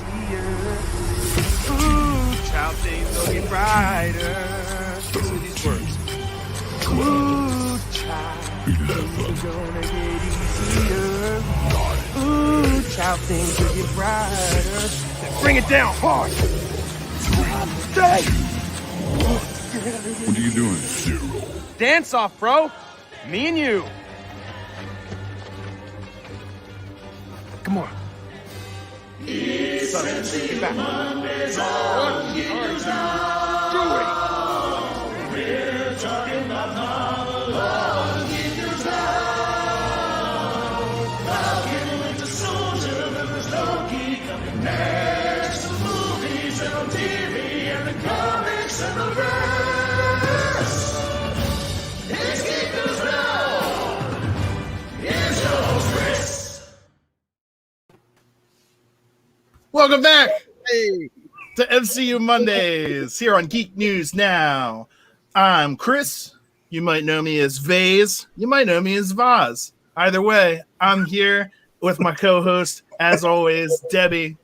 easier. Ooh, child things will get brighter. Listen to these words. Ooh, child things are gonna get easier. Ooh, child things will get brighter. Bring it down hard. Stay. What are you doing? Zero. Dance off, bro. Me and you. Come on. Get back. We're talking about how Geek News now. Falcon, Winter Soldier, and there's Loki coming next. The movies and on TV and the comics and the verse. It's Geek News now. Here's your host, Chris. Welcome back to MCU Mondays here on Geek News Now. I'm Chris. You might know me as Vase. You might know me as Vaz. Either way, I'm here with my co-host, as always, Debbie.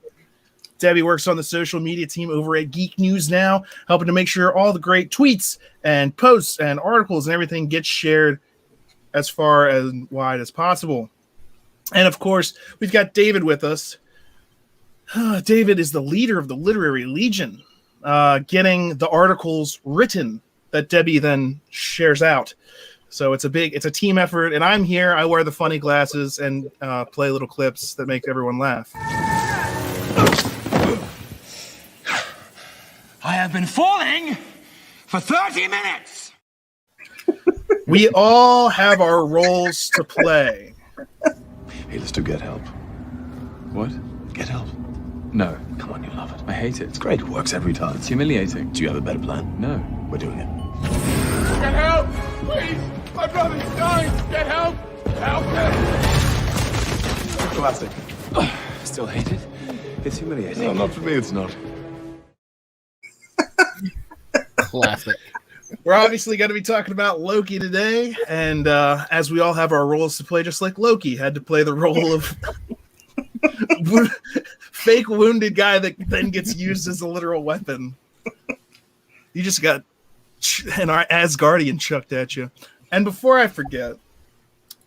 Debbie works on the social media team over at Geek News Now, helping to make sure all the great tweets and posts and articles and everything gets shared as far as wide as possible. And of course, we've got David with us. David is the leader of the Literary Legion, getting the articles written that Debbie then shares out. So it's a team effort, and I'm here. I wear the funny glasses and play little clips that make everyone laugh. I have been falling for 30 minutes. We all have our roles to play. Hey, let's do Get Help. What? Get Help. No. Come on, you love it. I hate it. It's great. It works every time. It's humiliating. Do you have a better plan? No. We're doing it. Get help! Please! My brother's dying! Get help! Help him! Classic. Still hate it? It's humiliating. No, not for me, it's not. Classic. We're obviously going to be talking about Loki today, and as we all have our roles to play, just like Loki had to play the role of fake wounded guy that then gets used as a literal weapon. You just got an Asgardian chucked at you. And before I forget,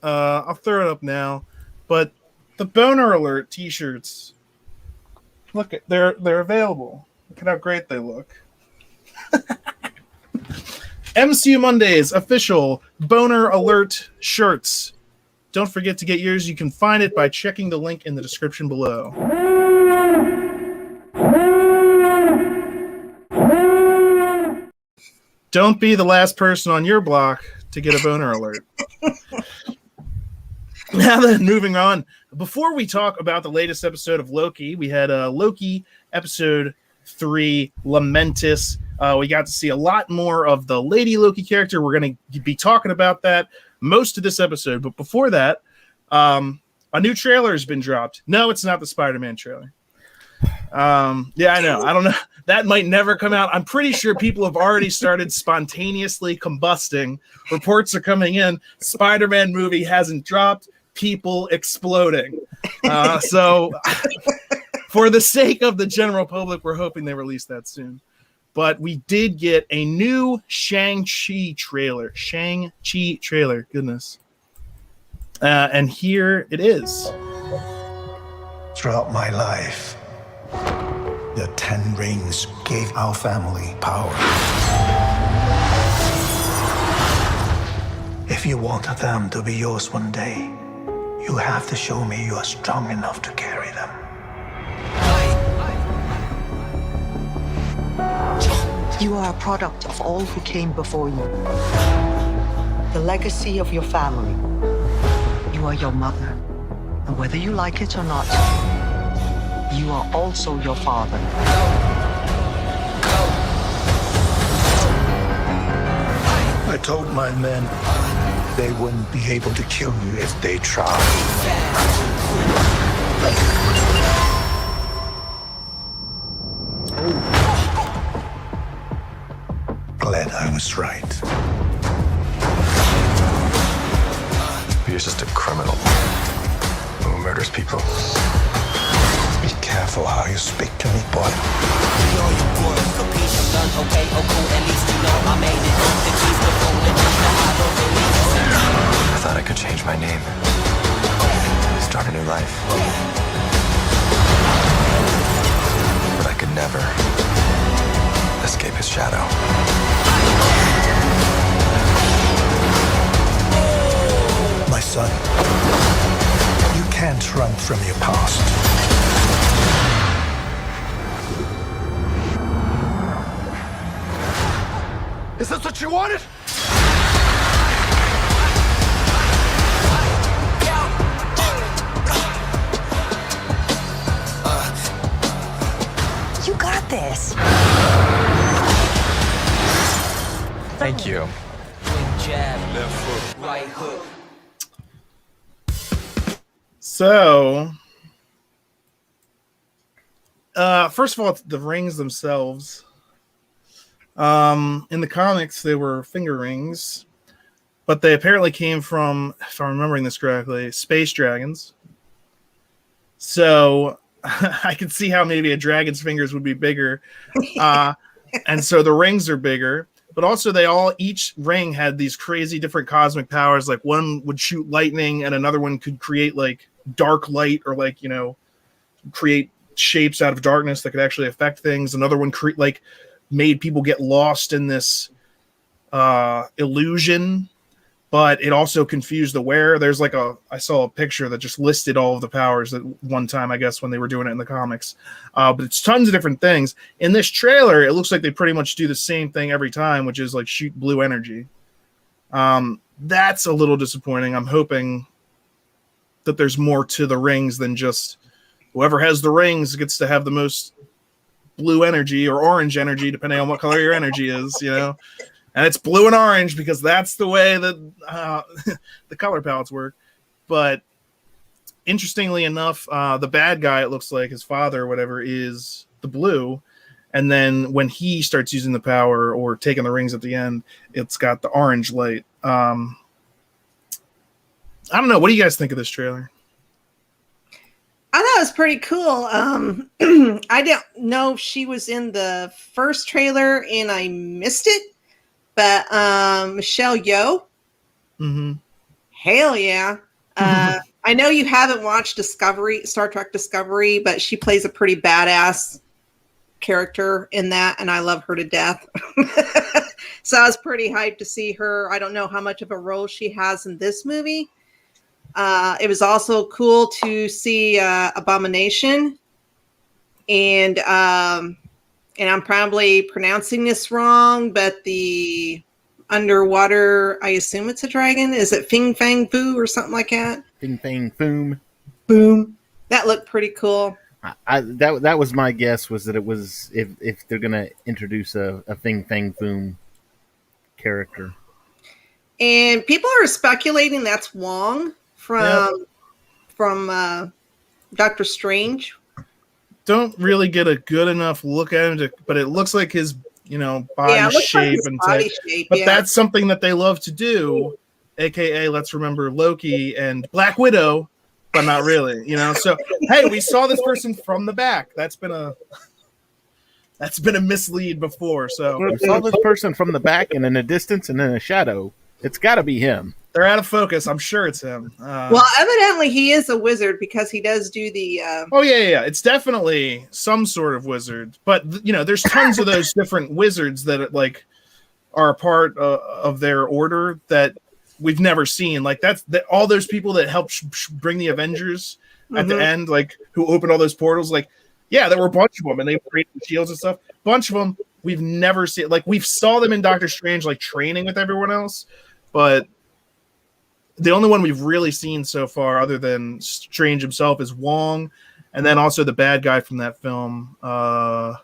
I'll throw it up now, but the Boner Alert t-shirts, look, they're available. Look at how great they look. MCU Mondays official Boner Alert shirts. Don't forget to get yours. You can find it by checking the link in the description below. Don't be the last person on your block to get a Boner Alert. Now then, moving on. Before we talk about the latest episode of Loki, we had Loki episode 3, Lamentis. We got to see a lot more of the Lady Loki character. We're going to be talking about that most of this episode. But before that, a new trailer has been dropped. No, it's not the Spider-Man trailer. Yeah, I know. I don't know. That might never come out. I'm pretty sure people have already started spontaneously combusting. Reports are coming in. Spider-Man movie hasn't dropped. People exploding. So for the sake of the general public, we're hoping they release that soon. But we did get a new Shang-Chi trailer. Shang-Chi trailer. Goodness. And here it is. Throughout my life, the 10 rings gave our family power. If you want them to be yours one day, you have to show me you are strong enough to carry them. You are a product of all who came before you. The legacy of your family. You are your mother. And whether you like it or not, you are also your father. I told my men they wouldn't be able to kill you if they tried. Glad I was right. You're just a criminal who murders people. Be careful. careful how you speak to me, boy. I thought I could change my name. Start a new life. But I could never escape his shadow. My son, you can't run from your past. Is this what you wanted? You got this. Thank you. So, first of all, the rings themselves. In the comics, they were finger rings, but they apparently came from, if I'm remembering this correctly, space dragons. So I can see how maybe a dragon's fingers would be bigger. And so the rings are bigger, but also each ring had these crazy different cosmic powers. Like one would shoot lightning and another one could create like dark light or like, create shapes out of darkness that could actually affect things. Another one made people get lost in this illusion, but it also confused the wearer. There's I saw a picture that just listed all of the powers at one time, I guess, when they were doing it in the comics. But it's tons of different things. In this trailer, it looks like they pretty much do the same thing every time, which is like shoot blue energy. That's a little disappointing. I'm hoping that there's more to the rings than just whoever has the rings gets to have the most blue energy or orange energy, depending on what color your energy is, and it's blue and orange because that's the way that the color palettes work. But interestingly enough, the bad guy, it looks like his father or whatever, is the blue. And then when he starts using the power or taking the rings at the end, it's got the orange light. I don't know. What do you guys think of this trailer? I thought it was pretty cool. I didn't know if she was in the first trailer and I missed it, but Michelle Yeoh, hell yeah. I know you haven't watched Star Trek Discovery, but she plays a pretty badass character in that, and I love her to death. So I was pretty hyped to see her. I don't know how much of a role she has in this movie. It was also cool to see Abomination, and I'm probably pronouncing this wrong, but the underwater, I assume it's a dragon. Is it Fing Fang Foo or something like that? Fing Fang Foom. Boom. That looked pretty cool. That was my guess, was that it was if they're gonna introduce a Fing Fang Foom character. And people are speculating that's Wong from Doctor Strange. Don't really get a good enough look at him, but it looks like his body shape and type. But that's something that they love to do, aka let's remember Loki and Black Widow, but not really, So hey, we saw this person from the back. That's been a mislead before. So we saw this person from the back and in a distance and in a shadow. It's got to be him. They're out of focus. I'm sure it's him. Well, evidently he is a wizard because he does do the. Oh yeah. It's definitely some sort of wizard. But there's tons of those different wizards that are a part of their order that we've never seen. Like all those people that helped bring the Avengers at the end, who opened all those portals. There were a bunch of them, and they created the shields and stuff. Bunch of them we've never seen. We saw them in Doctor Strange, training with everyone else, but the only one we've really seen so far, other than Strange himself, is Wong, and then also the bad guy from that film. Not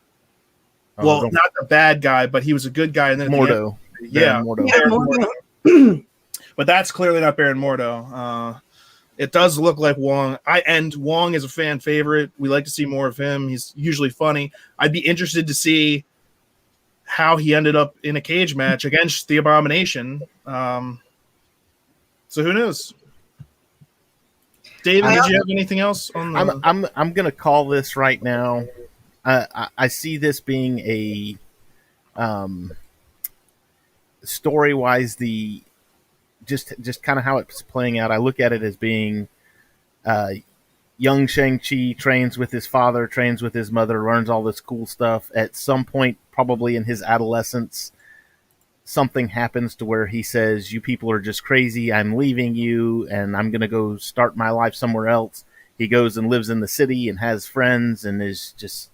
the bad guy, but he was a good guy. And then Mordo. Mordo. But that's clearly not Baron Mordo. It does look like Wong. Wong is a fan favorite. We like to see more of him. He's usually funny. I'd be interested to see how he ended up in a cage match against the Abomination. So who knows? David, did you have anything else on the? I'm gonna call this right now. I see this being a story wise, the just kind of how it's playing out. I look at it as being young Shang-Chi trains with his father, trains with his mother, learns all this cool stuff. At some point, probably in his adolescence, something happens to where he says, "You people are just crazy. I'm leaving you, and I'm going to go start my life somewhere else." He goes and lives in the city and has friends and is just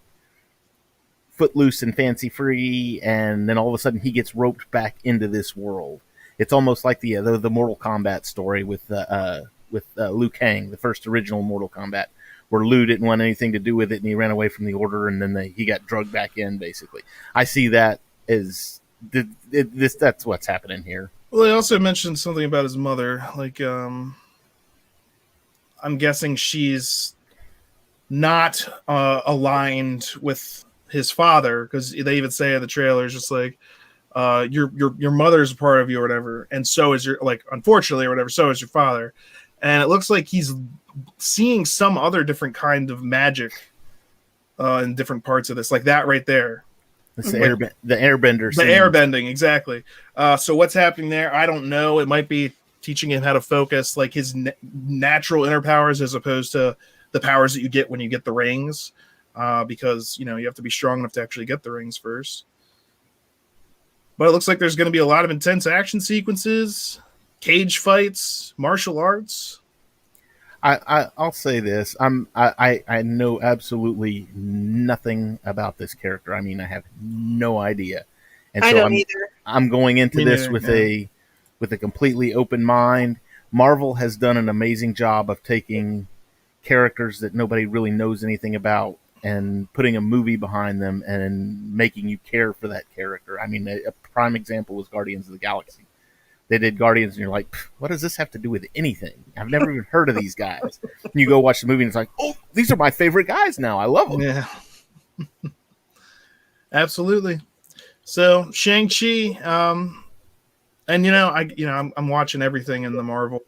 footloose and fancy free. And then all of a sudden, he gets roped back into this world. It's almost like the Mortal Kombat story with Liu Kang, the first original Mortal Kombat, where Liu didn't want anything to do with it and he ran away from the Order, and then he got drugged back in. Basically, I see that as that's what's happening here. Well, he also mentioned something about his mother. Like, I'm guessing she's not aligned with his father, because they even say in the trailers, just like, your mother's a part of you or whatever, and so is your, like, unfortunately or whatever, so is your father. And it looks like he's seeing some other different kind of magic in different parts of this, like that right there. It's the airbender. The airbending, exactly. So what's happening there? I don't know. It might be teaching him how to focus, like his natural inner powers, as opposed to the powers that you get when you get the rings, because you have to be strong enough to actually get the rings first. But it looks like there's going to be a lot of intense action sequences, cage fights, martial arts. I'll say this: I know absolutely nothing about this character. I mean, I have no idea, and I so don't either. I'm going into this with a completely open mind. Marvel has done an amazing job of taking characters that nobody really knows anything about and putting a movie behind them and making you care for that character. I mean, a prime example was Guardians of the Galaxy. They did Guardians, and you're like, what does this have to do with anything? I've never even heard of these guys. And you go watch the movie, and it's like, oh, these are my favorite guys now. I love them. Yeah, absolutely. So Shang-Chi, and I'm watching everything in the Marvel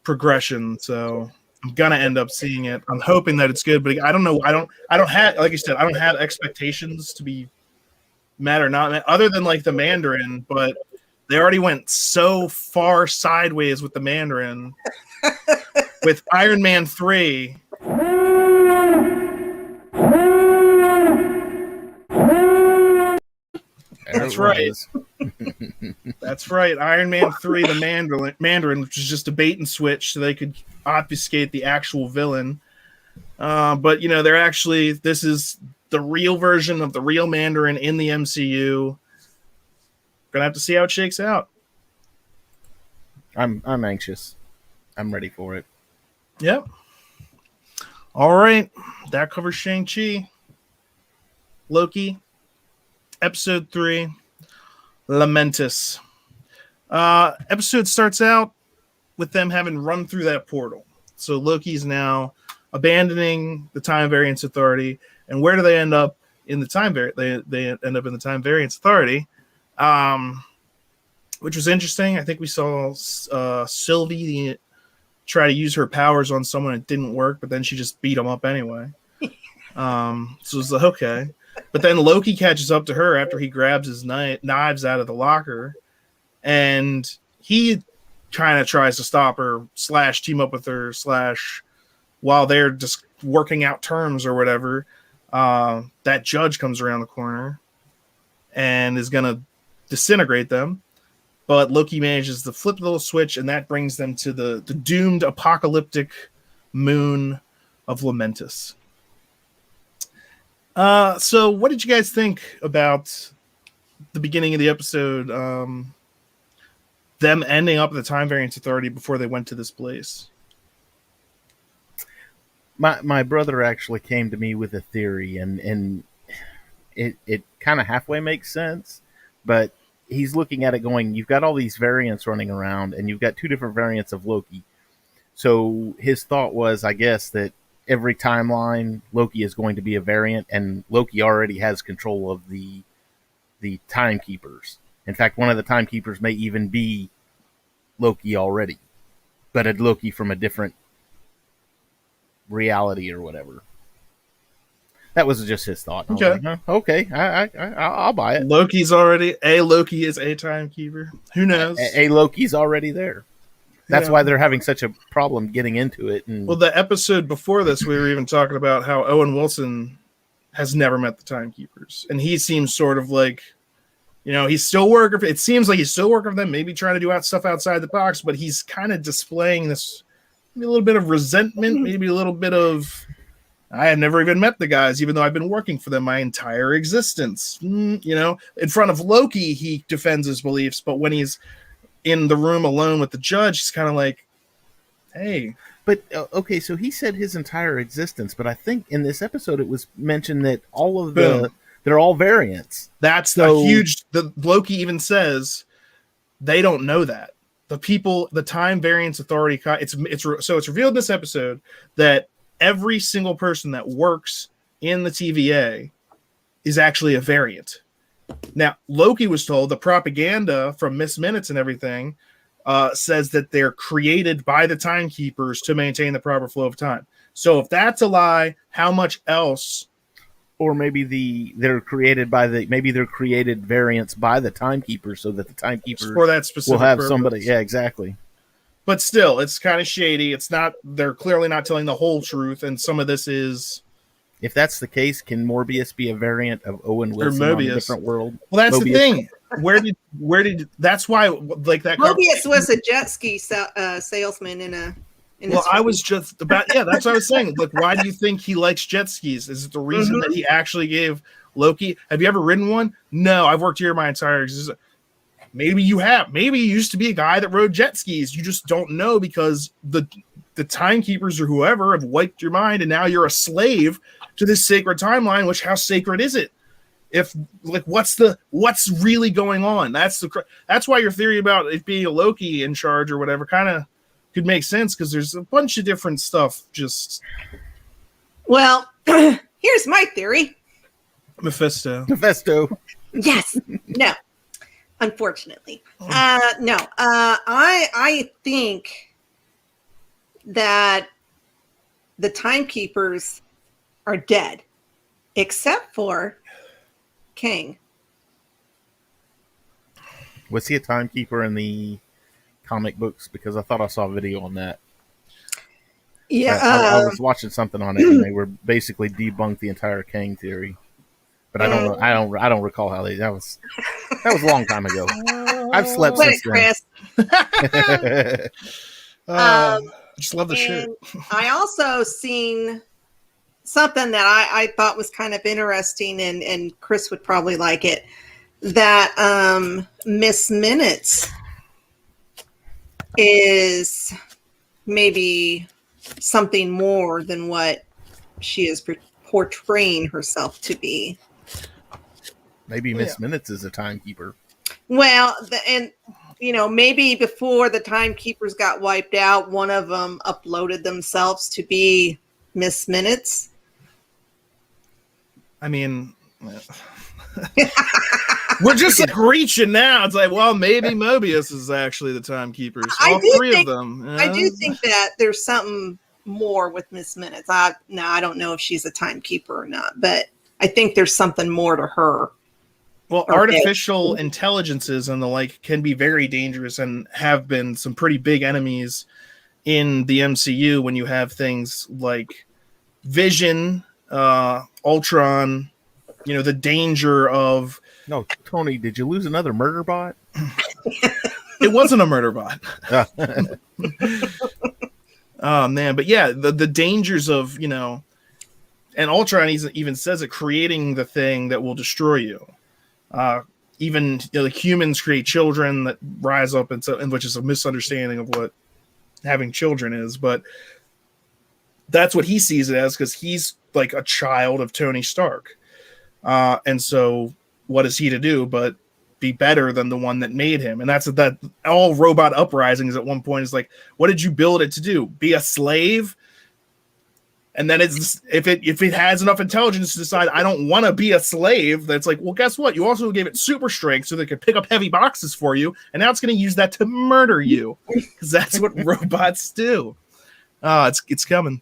progression, so I'm gonna end up seeing it. I'm hoping that it's good, but I don't know. I don't have, like you said, I don't have expectations to be met or not met, other than like the Mandarin, but they already went so far sideways with the Mandarin with Iron Man 3. That's right. That's right. Iron Man 3, the Mandarin, which is just a bait and switch so they could obfuscate the actual villain. But they're actually, this is the real version of the real Mandarin in the MCU. Gonna have to see how it shakes out. I'm anxious. I'm ready for it. Yep. All right. That covers Shang-Chi. Loki, episode 3, Lamentis. Episode starts out with them having run through that portal. So Loki's now abandoning the Time Variance Authority. And where do they end up in the Time Variance? They end up in the Time Variance Authority, which was interesting. I think we saw Sylvie try to use her powers on someone. It didn't work, but then she just beat him up anyway. So it's like, okay. But then Loki catches up to her after he grabs his knives out of the locker, and he kind of tries to stop her / team up with her / while they're just working out terms or whatever. That judge comes around the corner and is going to disintegrate them. But Loki manages to flip the little switch, and that brings them to the doomed apocalyptic moon of Lamentis. So what did you guys think about the beginning of the episode? Them ending up at the Time Variance Authority before they went to this place. My brother actually came to me with a theory, and it kind of halfway makes sense, but he's looking at it going, you've got all these variants running around, and you've got 2 different variants of Loki. So his thought was, I guess, that every timeline, Loki is going to be a variant, and Loki already has control of the timekeepers. In fact, one of the timekeepers may even be Loki already. but a Loki from a different reality or whatever. That was just his thought. Okay. Like, huh, okay, I'll buy it. Loki is a timekeeper. Who knows? A Loki's already there. That's Yeah. why they're having such a problem getting into it. And Well, the episode before this, we were even talking about how Owen Wilson has never met the timekeepers, and he seems sort of like, he's still working. It seems like he's still working for them, maybe trying to do stuff outside the box, but he's kind of displaying this, maybe a little bit of resentment, maybe a little bit of, I have never even met the guys, even though I've been working for them my entire existence. In front of Loki, he defends his beliefs, but when he's in the room alone with the judge, he's kind of like, hey. But, okay, so he said his entire existence, but I think in this episode it was mentioned that all of they're all variants. That's the Loki even says they don't know that. The Time Variance Authority, it's revealed in this episode that every single person that works in the TVA is actually a variant. Now, Loki was told the propaganda from Miss Minutes and everything says that they're created by the timekeepers to maintain the proper flow of time. So if that's a lie, how much else? Or maybe they're created variants by the timekeepers, so that the timekeepers for that specific will have purpose. somebody. Yeah, exactly. But still, it's kind of shady. It's not. They're clearly not telling the whole truth, and some of this is. If that's the case, can Morbius be a variant of Owen Wilson on a different world? Well, that's Mobius. the thing. Where did? That's why, like that. Mobius was a jet ski salesman in a. I was just about. Yeah, that's what I was saying. Like, why do you think he likes jet skis? Is it the reason that he actually gave Loki? Have you ever ridden one? No, I've worked here my entire existence. Maybe you have. Maybe you used to be a guy that rode jet skis. You just don't know because the timekeepers or whoever have wiped your mind, and now you're a slave to this sacred timeline. Which, how sacred is it? If what's really going on? That's why your theory about it being a Loki in charge or whatever kind of could make sense, because there's a bunch of different stuff. Well, here's my theory. Mephisto. Yes. No. Unfortunately. No. I think that the timekeepers are dead, except for Kang. Was he a timekeeper in the comic books? Because I thought I saw a video on that. Yeah, I was watching something on it, and they were basically debunked the entire Kang theory. But I don't know. I don't recall how that was a long time ago. I've slept since then. Just love the shit. I also seen something that I thought was kind of interesting, and Chris would probably like it. That Miss Minutes is maybe something more than what she is portraying herself to be. Maybe Miss Minutes is a timekeeper. Well, maybe before the timekeepers got wiped out, one of them uploaded themselves to be Miss Minutes. I mean, we're just like reaching now. It's like, well, maybe Mobius is actually the timekeepers. All three of them. I do think that there's something more with Miss Minutes. I don't know if she's a timekeeper or not, but I think there's something more to her. Well, artificial intelligences and the like can be very dangerous and have been some pretty big enemies in the MCU when you have things like Vision, Ultron, the danger of... No, Tony, did you lose another murder bot? It wasn't a murder bot. Oh, man. But yeah, the dangers of, and Ultron even says it, creating the thing that will destroy you. Even the humans create children that rise up, and which is a misunderstanding of what having children is, but that's what he sees it as, because he's like a child of Tony Stark. And so what is he to do but be better than the one that made him? And that's that all Robot Uprisings at one point is like, what did you build it to do? Be a slave? And then it's if it has enough intelligence to decide I don't want to be a slave, that's like, well, guess what? You also gave it super strength so they could pick up heavy boxes for you, and now it's going to use that to murder you because that's what robots do. It's coming.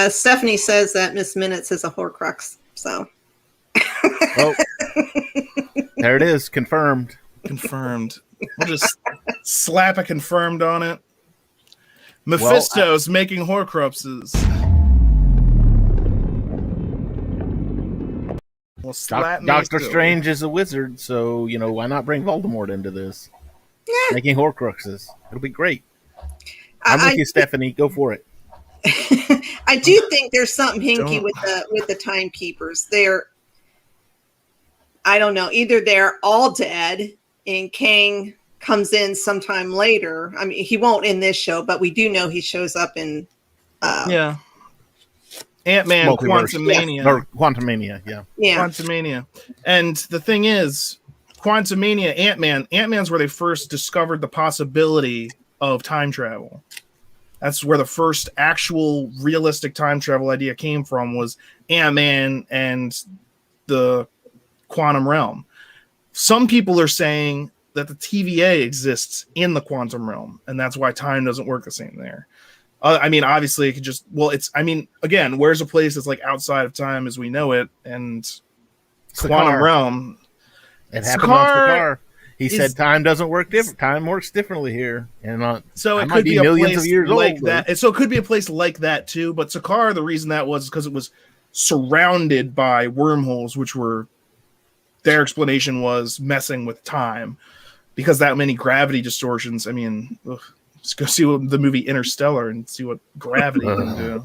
Stephanie says that Miss Minutes is a Horcrux. So, Oh, there it is, confirmed. Confirmed. We'll just slap a confirmed on it. Mephisto's making Horcruxes. Well, Doctor Strange is a wizard, so why not bring Voldemort into this? Yeah. Making Horcruxes. It'll be great. I'm with you, Stephanie. Go for it. I do think there's something hinky with the timekeepers. I don't know. Either they're all dead and Kang comes in sometime later. I mean, he won't in this show, but we do know he shows up in Ant-Man, Quantumania. Or Quantumania, yeah. Quantumania. And the thing is, Quantumania, Ant-Man's where they first discovered the possibility of time travel. That's where the first actual realistic time travel idea came from, was Ant-Man and the quantum realm. Some people are saying that the TVA exists in the quantum realm, and that's why time doesn't work the same there. I mean, obviously, it could just, again, where's a place that's like outside of time as we know it, and quantum realm? It happened on Sakaar. He said time doesn't work different. Time works differently here, and so it could be millions of years like old. That. So it could be a place like that too. But Sakaar, the reason that was because it was surrounded by wormholes, which were, their explanation was messing with time, because that many gravity distortions. I mean, just go see the movie Interstellar and see what gravity can do.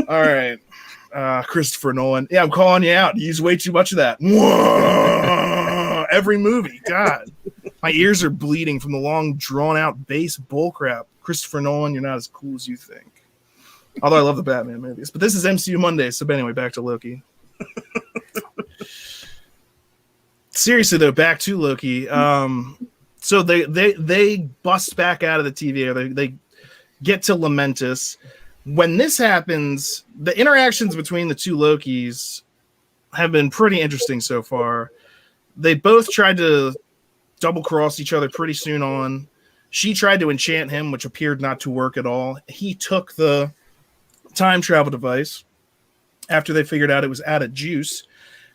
All right. Christopher Nolan. Yeah, I'm calling you out. You use way too much of that. Every movie. God. My ears are bleeding from the long, drawn-out bass bullcrap. Christopher Nolan, you're not as cool as you think. Although I love the Batman movies. But this is MCU Monday, so anyway, back to Loki. Seriously, though, back to Loki. So they bust back out of the TVA. They get to Lamentis. When this happens, the interactions between the two Lokis have been pretty interesting so far. They both tried to double-cross each other pretty soon on. She tried to enchant him, which appeared not to work at all. He took the time travel device after they figured out it was out of juice.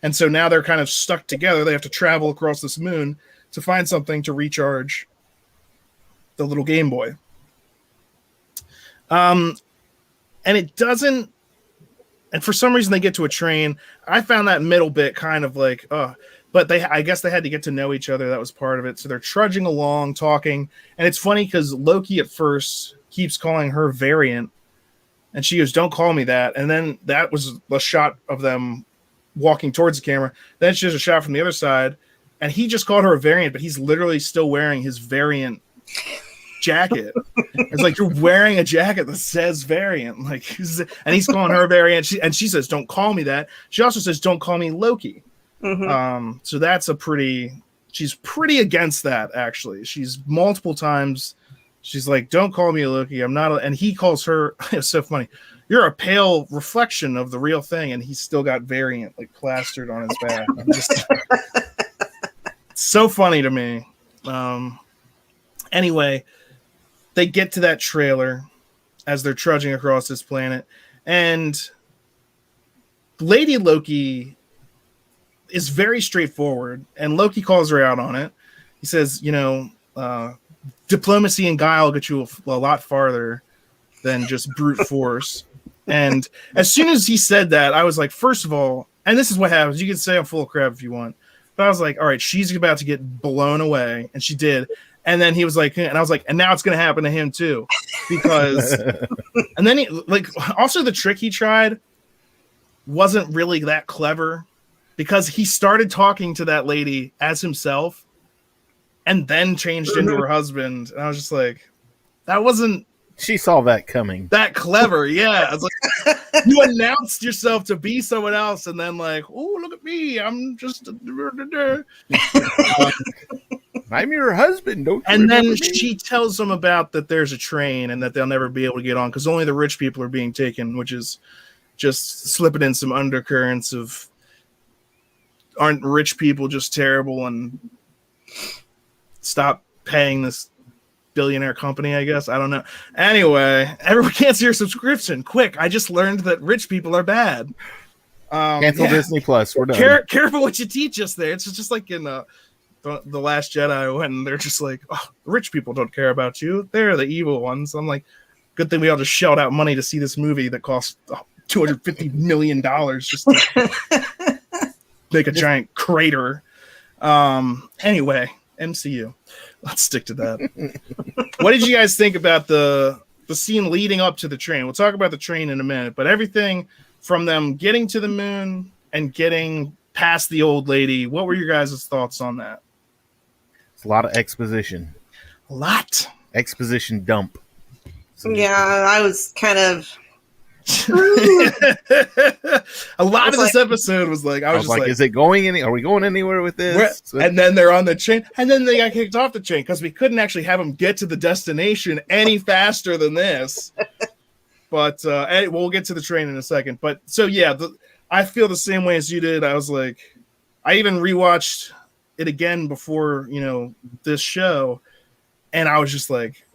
And so now they're kind of stuck together. They have to travel across this moon to find something to recharge the little Game Boy. And it doesn't, and for some reason they get to a train. I found that middle bit kind of like, but I guess they had to get to know each other. That was part of it. So they're trudging along, talking. And it's funny because Loki at first keeps calling her Variant. And she goes, don't call me that. And then that was a shot of them walking towards the camera. Then she does a shot from the other side. And he just called her a Variant, but he's literally still wearing his Variant jacket. It's like, you're wearing a jacket that says Variant. Like, and he's calling her Variant. She says, don't call me that. She also says, don't call me Loki. Mm-hmm. So that's she's pretty against that, actually. She's multiple times, she's like, don't call me a Loki. I'm not and he calls her, it's so funny, you're a pale reflection of the real thing, and he's still got Variant like plastered on his back. It's so funny to me. Anyway, they get to that trailer as they're trudging across this planet, and Lady Loki is very straightforward, and Loki calls her out on it. He says, diplomacy and guile get you a lot farther than just brute force. And as soon as he said that, I was like, first of all, and this is what happens. You can say I'm full of crap if you want, but I was like, all right, she's about to get blown away, and she did. And then he was like, and I was like, and now it's going to happen to him too, because, and then also the trick he tried wasn't really that clever, because he started talking to that lady as himself and then changed into her husband. And I was just like, that wasn't. She saw that coming. That clever. Yeah. I was like, you announced yourself to be someone else. And then like, oh, look at me. I'm just. I'm your husband. Don't you And then remember me? she tells them about that there's a train and that they'll never be able to get on because only the rich people are being taken, which is just slipping in some undercurrents of aren't rich people just terrible and stop paying this billionaire company, I guess. I don't know. Anyway, everyone cancel your subscription. Quick. I just learned that rich people are bad. Cancel Disney Plus. We're done. Careful what you teach us there. It's just like in the Last Jedi when they're just like, oh, rich people don't care about you. They're the evil ones. I'm like, good thing we all just shelled out money to see this movie that cost $250 million just to make a giant crater. Anyway, MCU. Let's stick to that. What did you guys think about the scene leading up to the train? We'll talk about the train in a minute, but everything from them getting to the moon and getting past the old lady, what were your guys' thoughts on that? It's a lot of exposition. A lot. Exposition dump. Yeah, I was kind of. A lot of this episode was like, I was just like, is it going any? Are we going anywhere with this? And then they're on the train, and then they got kicked off the train because we couldn't actually have them get to the destination any faster than this. But we'll get to the train in a second. But so yeah, I feel the same way as you did. I was like, I even rewatched it again before this show, and I was just like,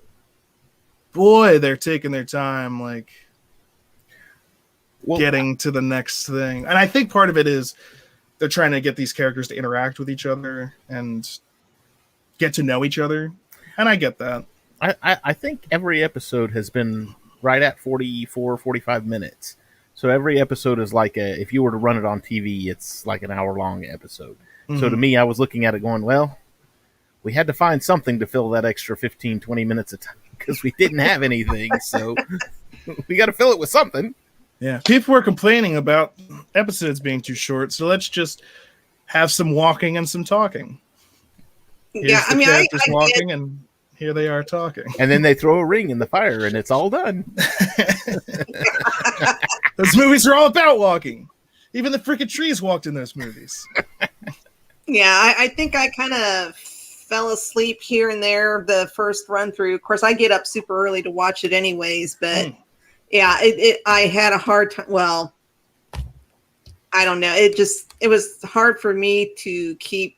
boy, they're taking their time, like. Getting to the next thing. And I think part of it is they're trying to get these characters to interact with each other and get to know each other. And I get that. I think every episode has been right at 44, 45 minutes. So every episode is like if you were to run it on TV, it's like an hour-long episode. Mm-hmm. So to me, I was looking at it going, well, we had to find something to fill that extra 15, 20 minutes of time because we didn't have anything. So we got to fill it with something. Yeah, people were complaining about episodes being too short, so let's just have some walking and some talking. Here's I mean, I walking, and here they are talking. And then they throw a ring in the fire, and it's all done. Those movies are all about walking. Even the freaking trees walked in those movies. Yeah, I think I kind of fell asleep here and there the first run through. Of course, I get up super early to watch it anyways, but... Yeah, I had a hard time. Well, I don't know. It was hard for me to keep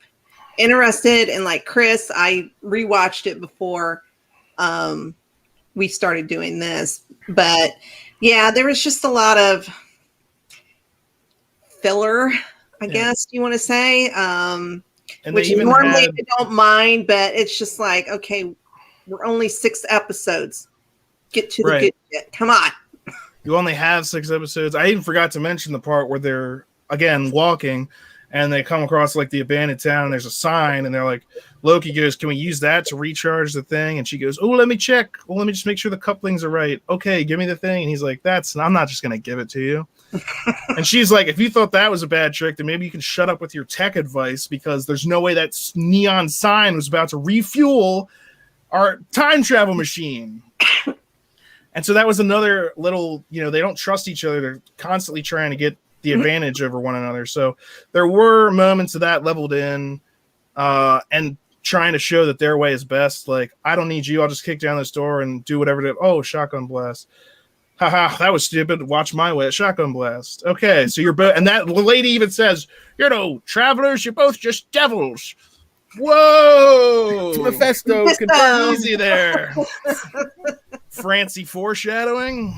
interested. And like Chris, I rewatched it before we started doing this. But yeah, there was just a lot of filler, I guess you want to say, which normally I don't mind. But it's just like, okay, we're only 6 episodes. Get to the good shit. Come on. You only have 6 episodes. I even forgot to mention the part where they're, again, walking, and they come across, like, the abandoned town, and there's a sign, and they're like, Loki goes, can we use that to recharge the thing? And she goes, oh, let me check. Well, let me just make sure the couplings are right. Okay, give me the thing. And he's like, I'm not just going to give it to you. And she's like, if you thought that was a bad trick, then maybe you can shut up with your tech advice, because there's no way that neon sign was about to refuel our time travel machine. And so that was another little, they don't trust each other. They're constantly trying to get the advantage over one another. So there were moments of that leveled in and trying to show that their way is best. Like, I don't need you. I'll just kick down this door and do whatever. Shotgun blast. Haha, that was stupid. Watch my way. Shotgun blast. Okay, so you're both. And that lady even says, you're no travelers. You're both just devils. Whoa! Mephisto. Easy there. Francie foreshadowing.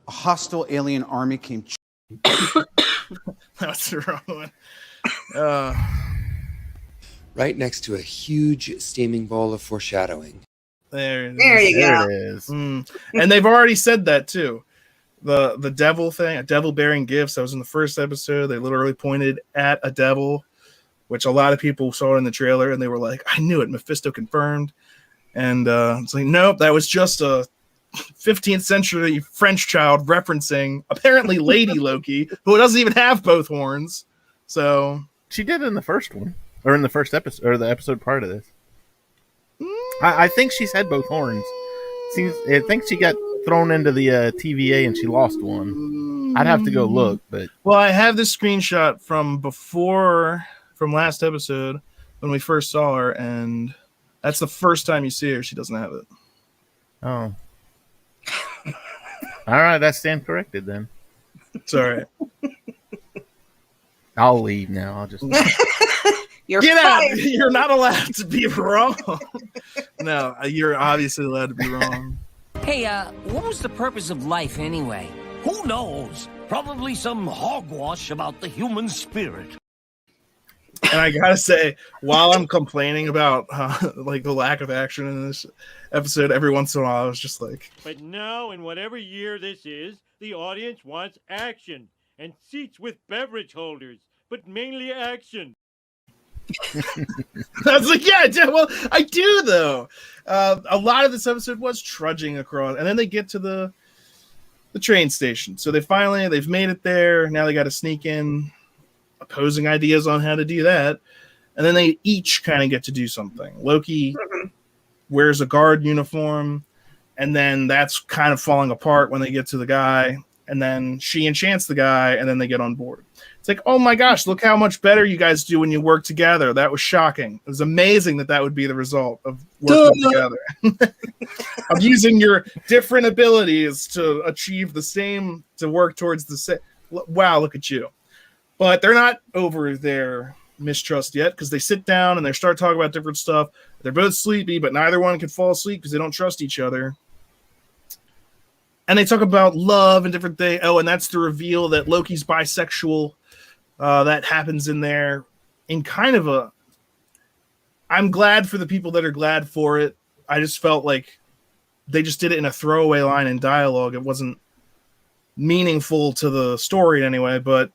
A hostile alien army came. That's the wrong one. Right next to a huge steaming bowl of foreshadowing. There you go. It is. And they've already said that too. The devil thing, a devil bearing gifts. That was in the first episode. They literally pointed at a devil, which a lot of people saw in the trailer, and they were like, I knew it. Mephisto confirmed. And it's like, nope, that was just a 15th century French child referencing apparently Lady Loki, who doesn't even have both horns. So she did in the first one, or in the first episode, or the episode prior to this. I think she's had both horns. I think she got thrown into the TVA and she lost one. I'd have to go look, but well, I have this screenshot from last episode. when we first saw her, and that's the first time you see her. She doesn't have it. Oh. All right, I stand corrected then. It's all right. I'll leave now. I'll just You're Get out! fired. You're not allowed to be wrong. No, you're obviously allowed to be wrong. Hey, what was the purpose of life anyway? Who knows? Probably some hogwash about the human spirit. And I gotta say, while I'm complaining about like the lack of action in this episode, every once in a while I was just like, But now, in whatever year this is, the audience wants action and seats with beverage holders, but mainly action. I was like, yeah, well, I do though. A lot of this episode was trudging across, and then they get to the train station. So they've made it there. Now they got to sneak in, opposing ideas on how to do that, and then they each kind of get to do something. Loki wears a guard uniform, and then that's kind of falling apart when they get to the guy, and then she enchants the guy, and then they get on board. It's like, oh my gosh, look how much better you guys do when you work together. That was shocking. It was amazing that would be the result of working together. Of using your different abilities to achieve the same, to work towards the same. Wow, look at you. But they're not over their mistrust yet, because they sit down and they start talking about different stuff. They're both sleepy, but neither one can fall asleep because they don't trust each other. And they talk about love and different things. Oh, and that's the reveal that Loki's bisexual. That happens in there in kind of a... I'm glad for the people that are glad for it. I just felt like they just did it in a throwaway line in dialogue. It wasn't meaningful to the story anyway, but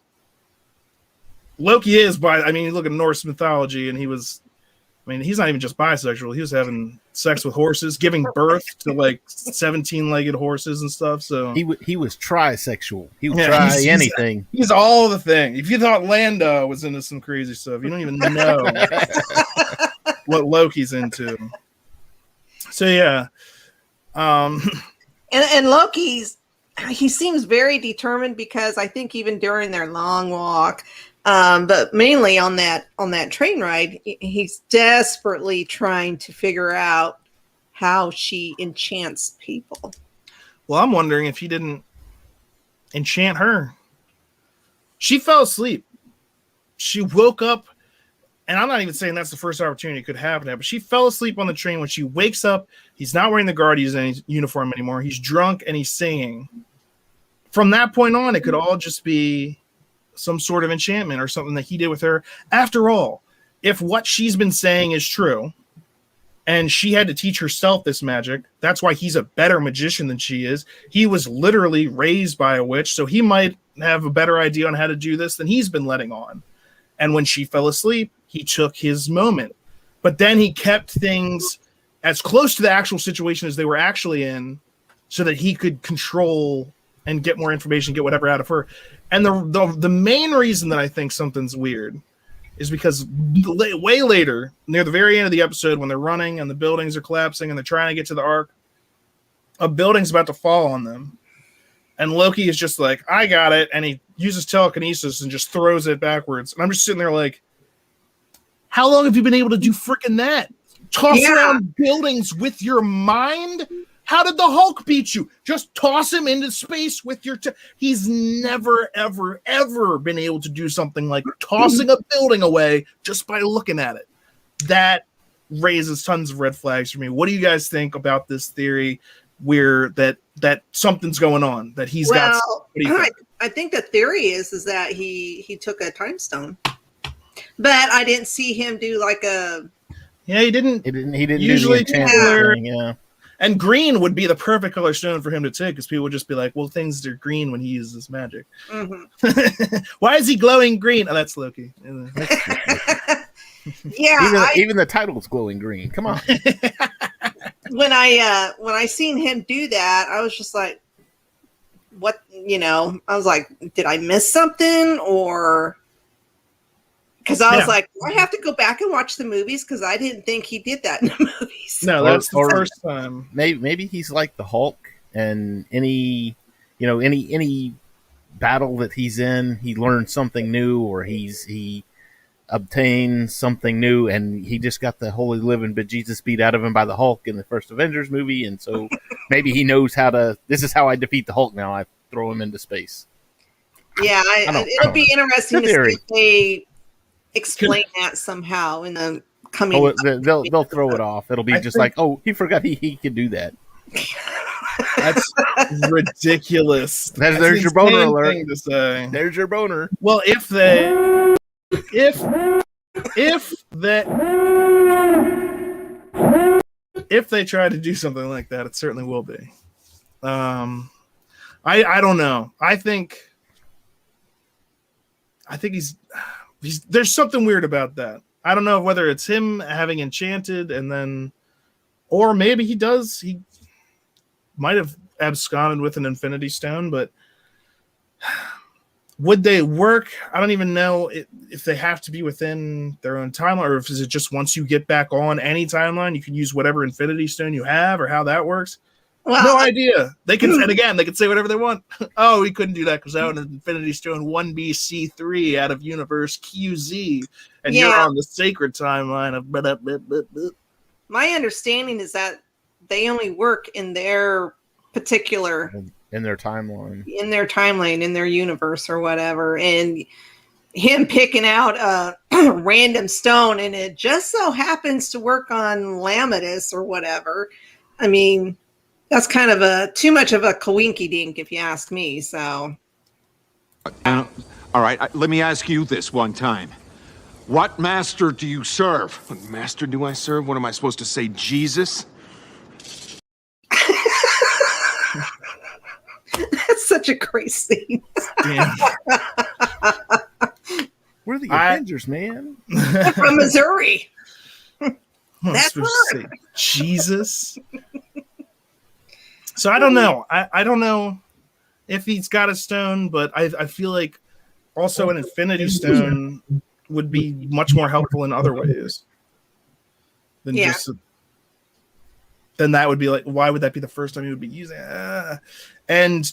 Loki is you look at Norse mythology, and he's not even just bisexual. He was having sex with horses, giving birth to like 17-legged horses and stuff. So he was trisexual. He would try anything. He's all the thing. If you thought Lando was into some crazy stuff, you don't even know what Loki's into. So yeah, and he seems very determined, because I think even during their long walk, but mainly on that train ride, he's desperately trying to figure out how she enchants people. Well, I'm wondering if he didn't enchant her. She fell asleep. She woke up, and I'm not even saying that's the first opportunity it could happen to her, but she fell asleep on the train. When she wakes up, he's not wearing the Guardian's uniform anymore. He's drunk and he's singing. From that point on, it could all just be some sort of enchantment or something that he did with her. After all, if what she's been saying is true, and she had to teach herself this magic, that's why he's a better magician than she is. He was literally raised by a witch, so he might have a better idea on how to do this than he's been letting on. And when she fell asleep, he took his moment. But then he kept things as close to the actual situation as they were actually in, so that he could control and get more information, get whatever out of her. And the main reason that I think something's weird is because way later, near the very end of the episode, when they're running and the buildings are collapsing and they're trying to get to the Ark, a building's about to fall on them. And Loki is just like, I got it. And he uses telekinesis and just throws it backwards. And I'm just sitting there like, how long have you been able to do freaking that? Toss around buildings with your mind? How did the Hulk beat you? Just toss him into space with your... He's never, ever, ever been able to do something like tossing a building away just by looking at it. That raises tons of red flags for me. What do you guys think about this theory where that something's going on, that he's got... I think the theory is that he took a time stone. But I didn't see him do like a... Yeah, he didn't usually do yeah. And green would be the perfect color stone for him to take, because people would just be like, well, things are green when he uses magic. Mm-hmm. Why is he glowing green? Oh, that's Loki. Yeah. Even the title's glowing green. Come on. When I seen him do that, I was just like, what, I was like, did I miss something? Or... Because I was like, do I have to go back and watch the movies? Because I didn't think he did that in the movies. No, that's the first time. Maybe he's like the Hulk, and any battle that he's in, he learns something new, or he obtain something new, and he just got the holy living bejesus beat out of him by the Hulk in the first Avengers movie, and so maybe he knows how to. This is how I defeat the Hulk. Now I throw him into space. Yeah, it'll be interesting to see if they explain that somehow in the coming. Oh, they'll throw it off. It'll be just like, oh, he forgot he could do that. That's ridiculous. There's your boner alert. To say. There's your boner. Well, if they try to do something like that, it certainly will be. I don't know. I think he's there's something weird about that. I don't know whether it's him having enchanted and then, or maybe he might have absconded with an Infinity Stone, but would they work? I don't even know if they have to be within their own timeline, or if is it just once you get back on any timeline, you can use whatever Infinity Stone you have, or how that works. Well, no idea. They can, and again, they can say whatever they want. Oh, we couldn't do that because I had an Infinity Stone 1BC3 out of Universe QZ, and you're on the sacred timeline of blah, blah, blah, blah, blah. My understanding is that they only work in their particular in their timeline, in their universe or whatever. And him picking out a random stone, and it just so happens to work on Lamitus or whatever. I mean, that's kind of too much of a coinky dink, if you ask me. So, all right, let me ask you this one time. What master do you serve? What master do I serve? What am I supposed to say, Jesus? That's such a great scene. We're the Avengers, man. From Missouri. That's right. Jesus. So I don't know. I don't know if he's got a stone, but I feel like also an Infinity Stone would be much more helpful in other ways than just. Then that would be like, why would that be the first time he would be using it? And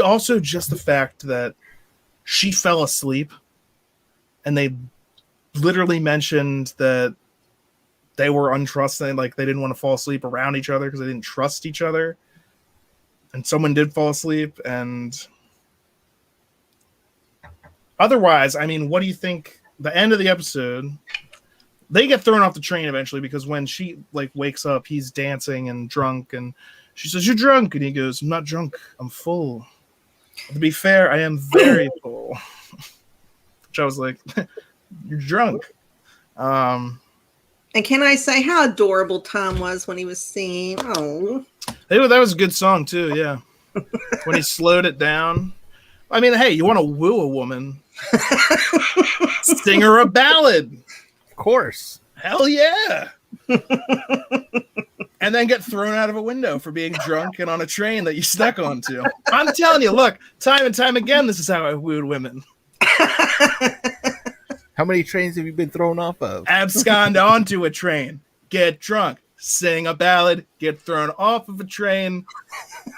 also just the fact that she fell asleep, and they literally mentioned that they were untrusting, like they didn't want to fall asleep around each other because they didn't trust each other. And someone did fall asleep, and otherwise, I mean, what do you think? The end of the episode, they get thrown off the train eventually because when she like wakes up, he's dancing and drunk, and she says, "You're drunk," and he goes, "I'm not drunk. I'm full." To be fair, I am very full. Which I was like, "You're drunk." And can I say how adorable Tom was when he was singing? Oh, that was a good song too. Yeah, when he slowed it down. I mean, hey, you want to woo a woman? Sing her a ballad. Of course. Hell yeah. And then get thrown out of a window for being drunk and on a train that you stuck onto. I'm telling you, look, time and time again, this is how I wooed women. How many trains have you been thrown off of? Abscond onto a train, get drunk, sing a ballad, get thrown off of a train,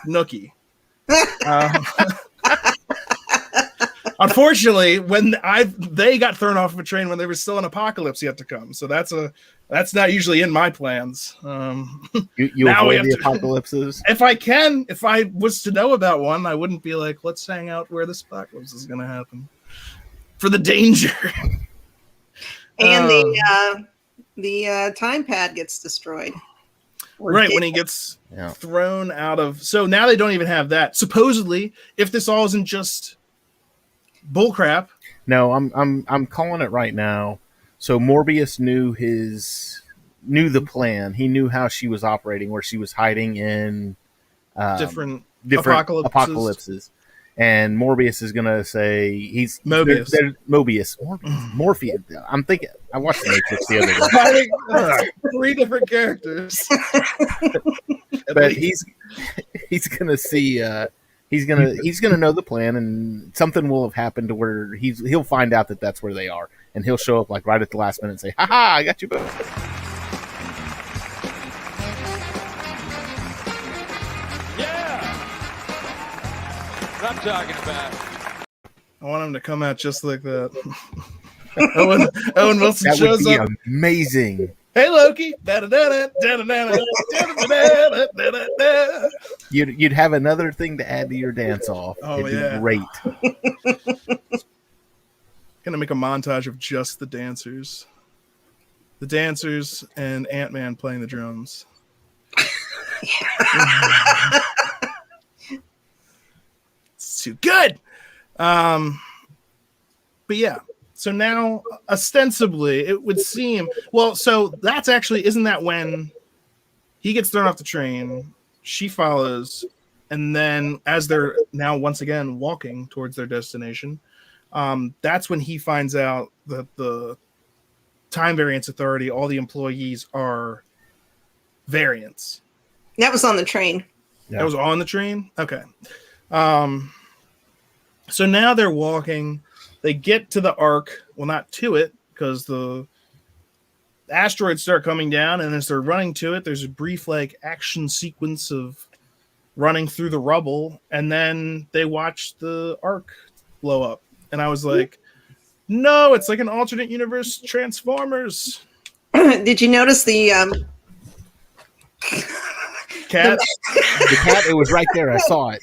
nookie. Unfortunately, when they got thrown off of a train when there was still an apocalypse yet to come, so that's not usually in my plans. You avoid the apocalypses? If I was to know about one, I wouldn't be like, let's hang out where this apocalypse is going to happen for the danger. And the time pad gets destroyed. Right, when he gets thrown out of. So now they don't even have that. Supposedly, if this all isn't just bullcrap. No, I'm calling it right now. So Morbius knew the plan. He knew how she was operating, where she was hiding in different apocalypses. And Morbius is gonna say he's Mobius. Morpheus. I'm thinking. I watched The Matrix the other day. 3 different characters. But he's gonna see. He's gonna know the plan, and something will have happened to where he'll find out that that's where they are, and he'll show up like right at the last minute and say, "Ha ha! I got you both." What I'm talking about. I want him to come out just like that. Owen Wilson That would shows be up. amazing. Hey Loki. You'd have another thing to add to your dance off. Oh, It'd yeah. be great. Gonna make a montage of just the dancers. The dancers and Ant-Man playing the drums. It's too good. But yeah. So now, ostensibly, it would seem... Well, so that's actually... Isn't that when he gets thrown off the train, she follows, and then as they're now once again walking towards their destination, that's when he finds out that the Time Variance Authority, all the employees are variants. That was on the train. That was on the train? Okay. So now they're walking. They get to the Ark. Well, not to it, because the asteroids start coming down, and as they're running to it, there's a brief action sequence of running through the rubble, and then they watch the Ark blow up. And I was like, no, it's like an alternate universe Transformers. Did you notice the cat? The cat, it was right there. I saw it.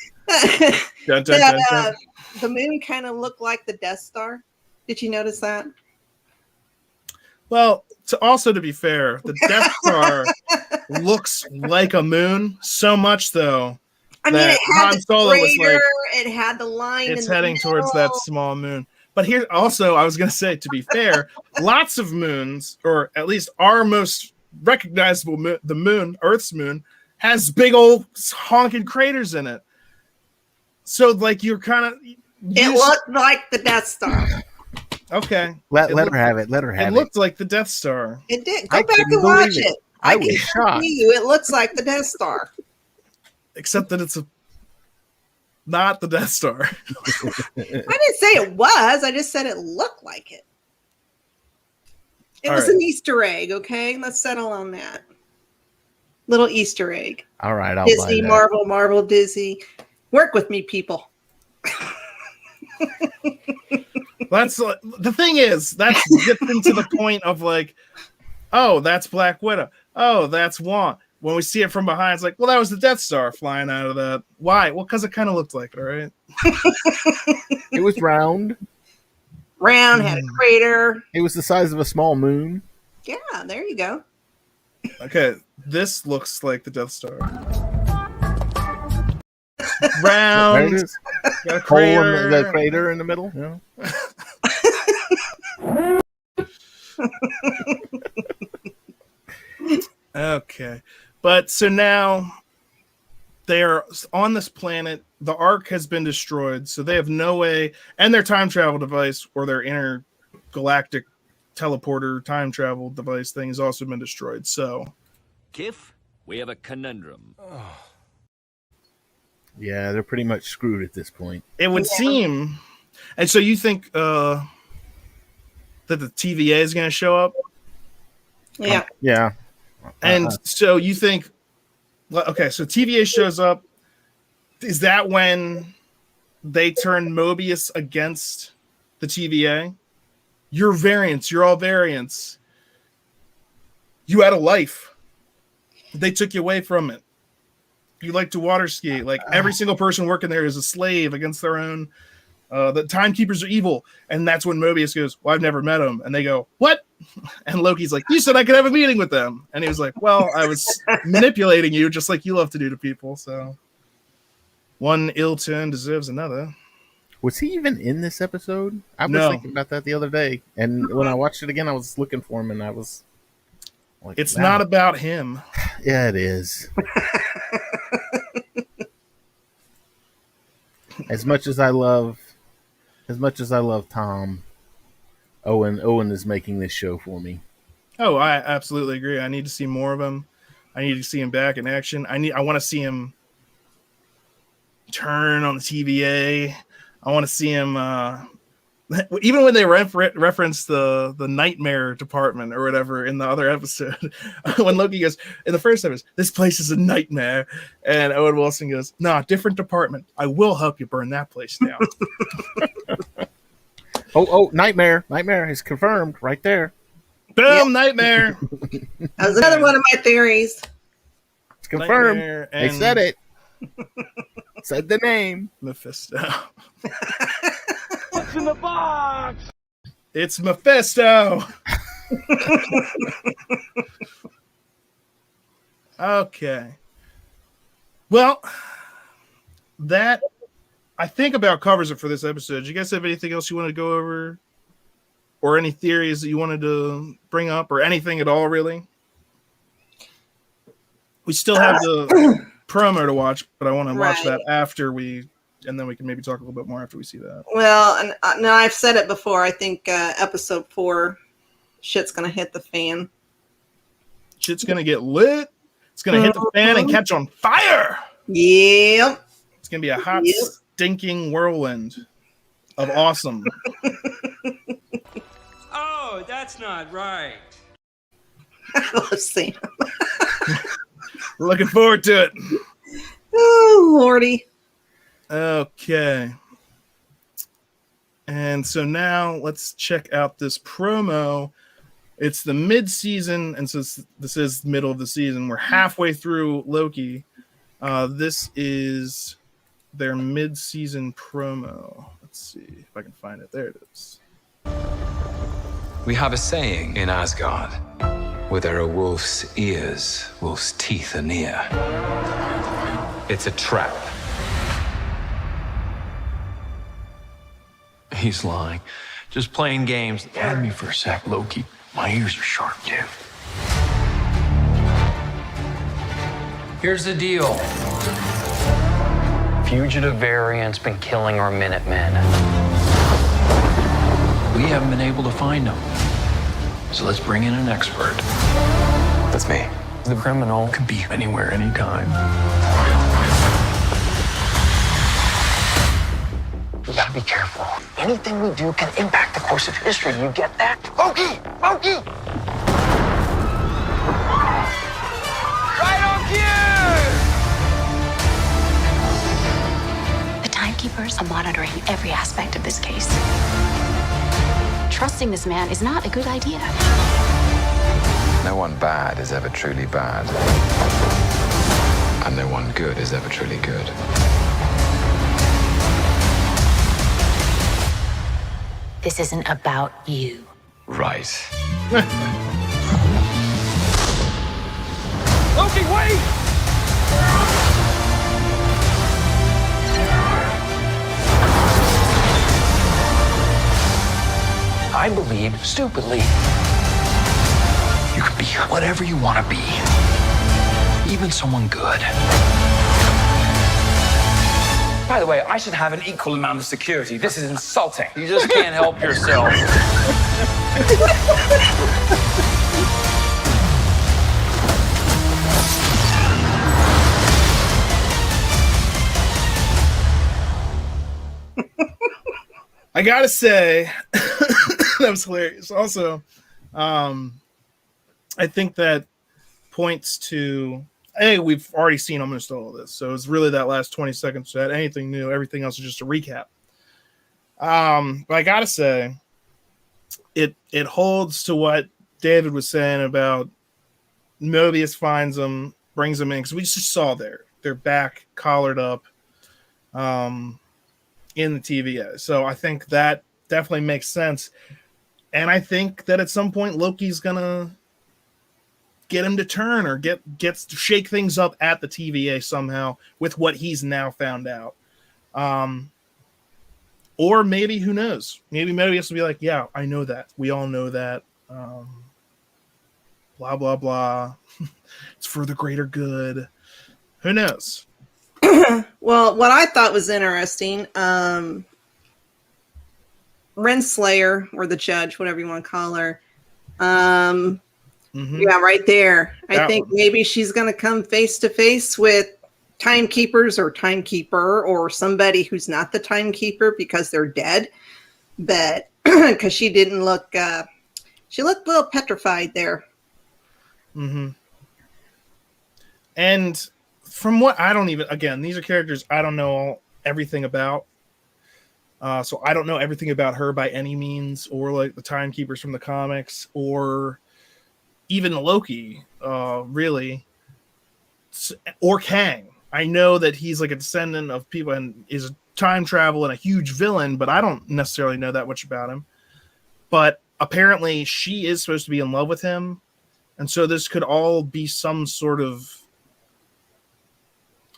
Dun, dun, dun, dun. The moon kind of looked like the Death Star. Did you notice that? Well, to be fair, the Death Star looks like a moon so much, though. I mean, it had Han Solo was crater, it had the line. it's in heading the towards that small moon. But here also, I was going to say, to be fair, lots of moons, or at least our most recognizable moon, the moon, Earth's moon, has big old honking craters in it. So, you're kind of... It looked like the Death Star. Okay. Let her have it. Let her have it. It looked like the Death Star. It did. Go back and watch it. I was shocked. It looks like the Death Star. Except that it's not the Death Star. I didn't say it was. I just said it looked like it. It was an Easter egg, okay? Let's settle on that. Little Easter egg. All right, I'll Disney, buy that. Marvel, Disney. Work with me, people. That's the thing is, that's gets into the point of oh, that's Black Widow. Oh, that's Wong. When we see it from behind, it's like, well, that was the Death Star flying out of that. Why? Well, because it kind of looked like it, right? It was round. Round, had a crater. It was the size of a small moon. Yeah, there you go. Okay, this looks like the Death Star. Round. There it is. Got a Hole in crater. the crater in the middle. Yeah. Okay. But so now they're on this planet. The Ark has been destroyed, so they have no way, and their time travel device or their intergalactic teleporter time travel device thing has also been destroyed. So, Kif, we have a conundrum. Yeah, they're pretty much screwed at this point. it would seem, and so you think that the TVA is going to show up? Yeah. Yeah. And so you think, okay, so TVA shows up. Is that when they turn Mobius against the TVA? You're variants. You're all variants. You had a life. They took you away from it. You like to water ski. Every single person working there is a slave against their own. The timekeepers are evil. And that's when Mobius goes, well, I've never met them. And they go, what? And Loki's like, you said I could have a meeting with them. And he was like, well, I was manipulating you just like you love to do to people. So one ill turn deserves another. Was he even in this episode? I was No. thinking about that the other day. And when I watched it again, I was looking for him and I was like, It's wow. not about him. Yeah, it is. As much as I love Tom, Owen is making this show for me. Oh, I absolutely agree. I need to see more of him. I need to see him back in action. I want to see him turn on the TVA. I want to see him even when they reference the nightmare department or whatever in the other episode. When Loki goes in the first episode, this place is a nightmare, and Owen Wilson goes, "Nah, different department. I will help you burn that place down." Oh, Nightmare. Nightmare is confirmed right there. Boom, Nightmare. That was another one of my theories. It's confirmed. Nightmare They said it. Said the name. Mephisto. What's in the box? It's Mephisto. Okay. Well, that I think about covers it for this episode. Do you guys have anything else you want to go over? Or any theories that you wanted to bring up, or anything at all, really? We still have the promo to watch, but I want to watch that after and then we can maybe talk a little bit more after we see that. Well, and no, I've said it before. I think episode 4, shit's gonna hit the fan. Shit's gonna get lit. It's gonna hit the fan and catch on fire. Yep. It's gonna be a hot, stinking whirlwind of awesome. Oh, that's not right. I love seeing him. We're looking forward to it. Oh, Lordy. Okay. And so now let's check out this promo. It's the mid-season, and since this is the middle of the season, we're halfway through Loki. This is their mid-season promo. Let's see if I can find it. There it is. We have a saying in Asgard, where there are wolf's ears, wolf's teeth are near. It's a trap. He's lying. Just playing games. Pardon me for a sec, Loki. My ears are sharp, too. Here's the deal. Fugitive variant's been killing our Minutemen. We haven't been able to find them. So let's bring in an expert. That's me. The criminal Could be anywhere, anytime. We gotta be careful. Anything we do can impact the course of history. You get that? Loki! Loki! Right on cue! The timekeepers are monitoring every aspect of this case. Trusting this man is not a good idea. No one bad is ever truly bad. And no one good is ever truly good. This isn't about you. Right. Loki, wait! I believe, stupidly, you can be whatever you want to be. Even someone good. By the way, I should have an equal amount of security. This is insulting. You just can't help yourself. I gotta say, that was hilarious. Also, I think that points to, hey, we've already seen almost all of this, so it's really that last 20 seconds that anything new. Everything else is just a recap. But I gotta say, it holds to what David was saying about Mobius finds them, brings them in, because we just saw they're back, collared up, in the TVA. So I think that definitely makes sense. And I think that at some point Loki's gonna get him to turn or gets to shake things up at the TVA somehow with what he's now found out. Or maybe, who knows? Maybe Mobius will be like, yeah, I know that. We all know that. Blah, blah, blah. It's for the greater good. Who knows? Well, what I thought was interesting, Renslayer, or the judge, whatever you want to call her. Yeah, right there. I think maybe she's going to come face to face with timekeepers or timekeeper or somebody who's not the timekeeper because they're dead. But because she didn't look, she looked a little petrified there. Mm-hmm. And from what I don't even, again, these are characters I don't know everything about. So I don't know everything about her by any means, or like the timekeepers from the comics, or even Loki, really, or Kang. I know that he's like a descendant of people and is a time travel and a huge villain, but I don't necessarily know that much about him. But apparently she is supposed to be in love with him. And so this could all be some sort of,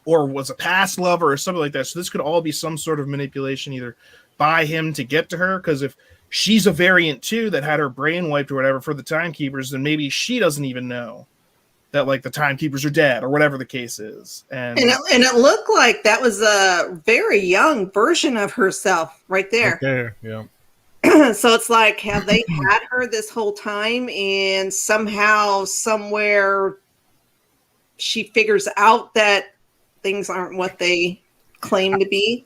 or was a past lover or something like that. So this could all be some sort of manipulation either by him to get to her. Because if she's a variant too that had her brain wiped or whatever for the timekeepers, then maybe she doesn't even know that like the timekeepers are dead or whatever the case is. And it looked like that was a very young version of herself right there. Right there, yeah. So it's like, have they had her this whole time, and somehow, somewhere, she figures out that things aren't what they claim to be?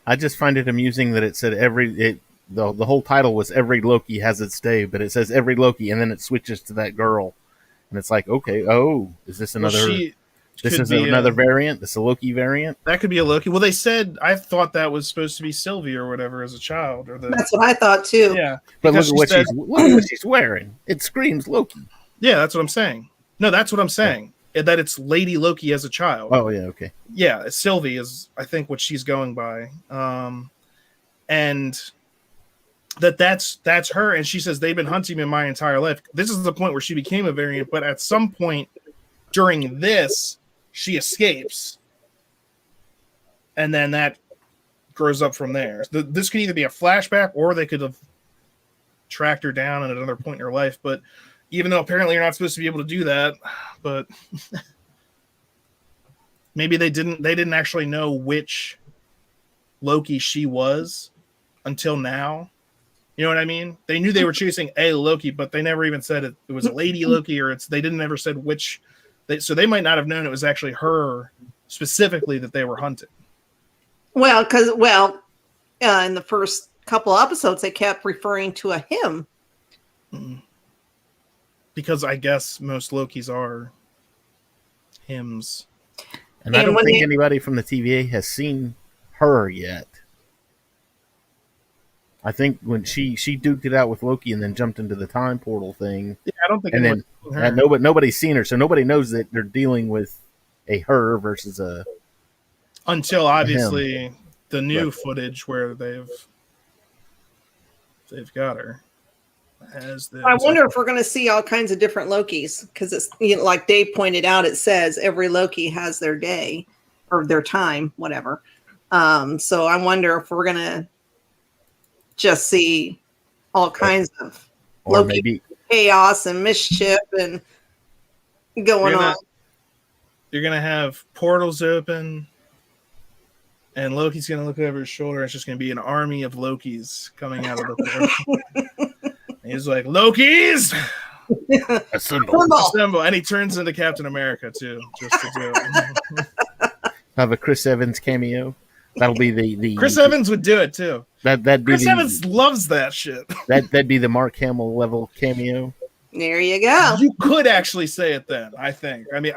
I just find it amusing that it said the whole title was Every Loki Has Its Day, but it says Every Loki, and then it switches to that girl. And it's like, okay, is this another... This is another variant? This is a Loki variant? That could be a Loki. Well, they said, I thought that was supposed to be Sylvie or whatever as a child. That's what I thought too. Yeah. But look at what she's wearing. It screams Loki. Yeah, that's what I'm saying. No, that's what I'm saying. Yeah. That it's Lady Loki as a child. Oh, yeah, okay. Yeah, Sylvie is, I think, what she's going by. And that's her. And she says, they've been hunting me my entire life. This is the point where she became a variant. But at some point during this, she escapes, and then that grows up from there. This could either be a flashback, or they could have tracked her down at another point in her life. But even though apparently you're not supposed to be able to do that, but maybe they didn't actually know which Loki she was until now. You know what I mean? They knew they were chasing a Loki, but they never even said it was a Lady Loki, or they didn't ever said which. So they might not have known it was actually her specifically that they were hunting. Well, because in the first couple episodes, they kept referring to a him. Because I guess most Lokis are hymns. And I don't think anybody from the TVA has seen her yet. I think when she duked it out with Loki and then jumped into the time portal thing. Yeah, I don't think. And then nobody's seen her, so nobody knows that they're dealing with a her versus a. Until obviously the new footage where they've got her. I wonder if we're going to see all kinds of different Lokis, because it's like Dave pointed out. It says every Loki has their day or their time, whatever. So I wonder if we're going to just see all kinds of Loki maybe chaos and mischief and going on. You're gonna have portals open, and Loki's gonna look over his shoulder. It's just gonna be an army of Lokis coming out of the. He's like, Lokis, assemble, and he turns into Captain America too, just to do it. Have a Chris Evans cameo. That'll be the Chris Evans would do it too. That'd be Chris Evans loves that shit. That'd be the Mark Hamill level cameo. There you go. You could actually say it then. I think. I mean,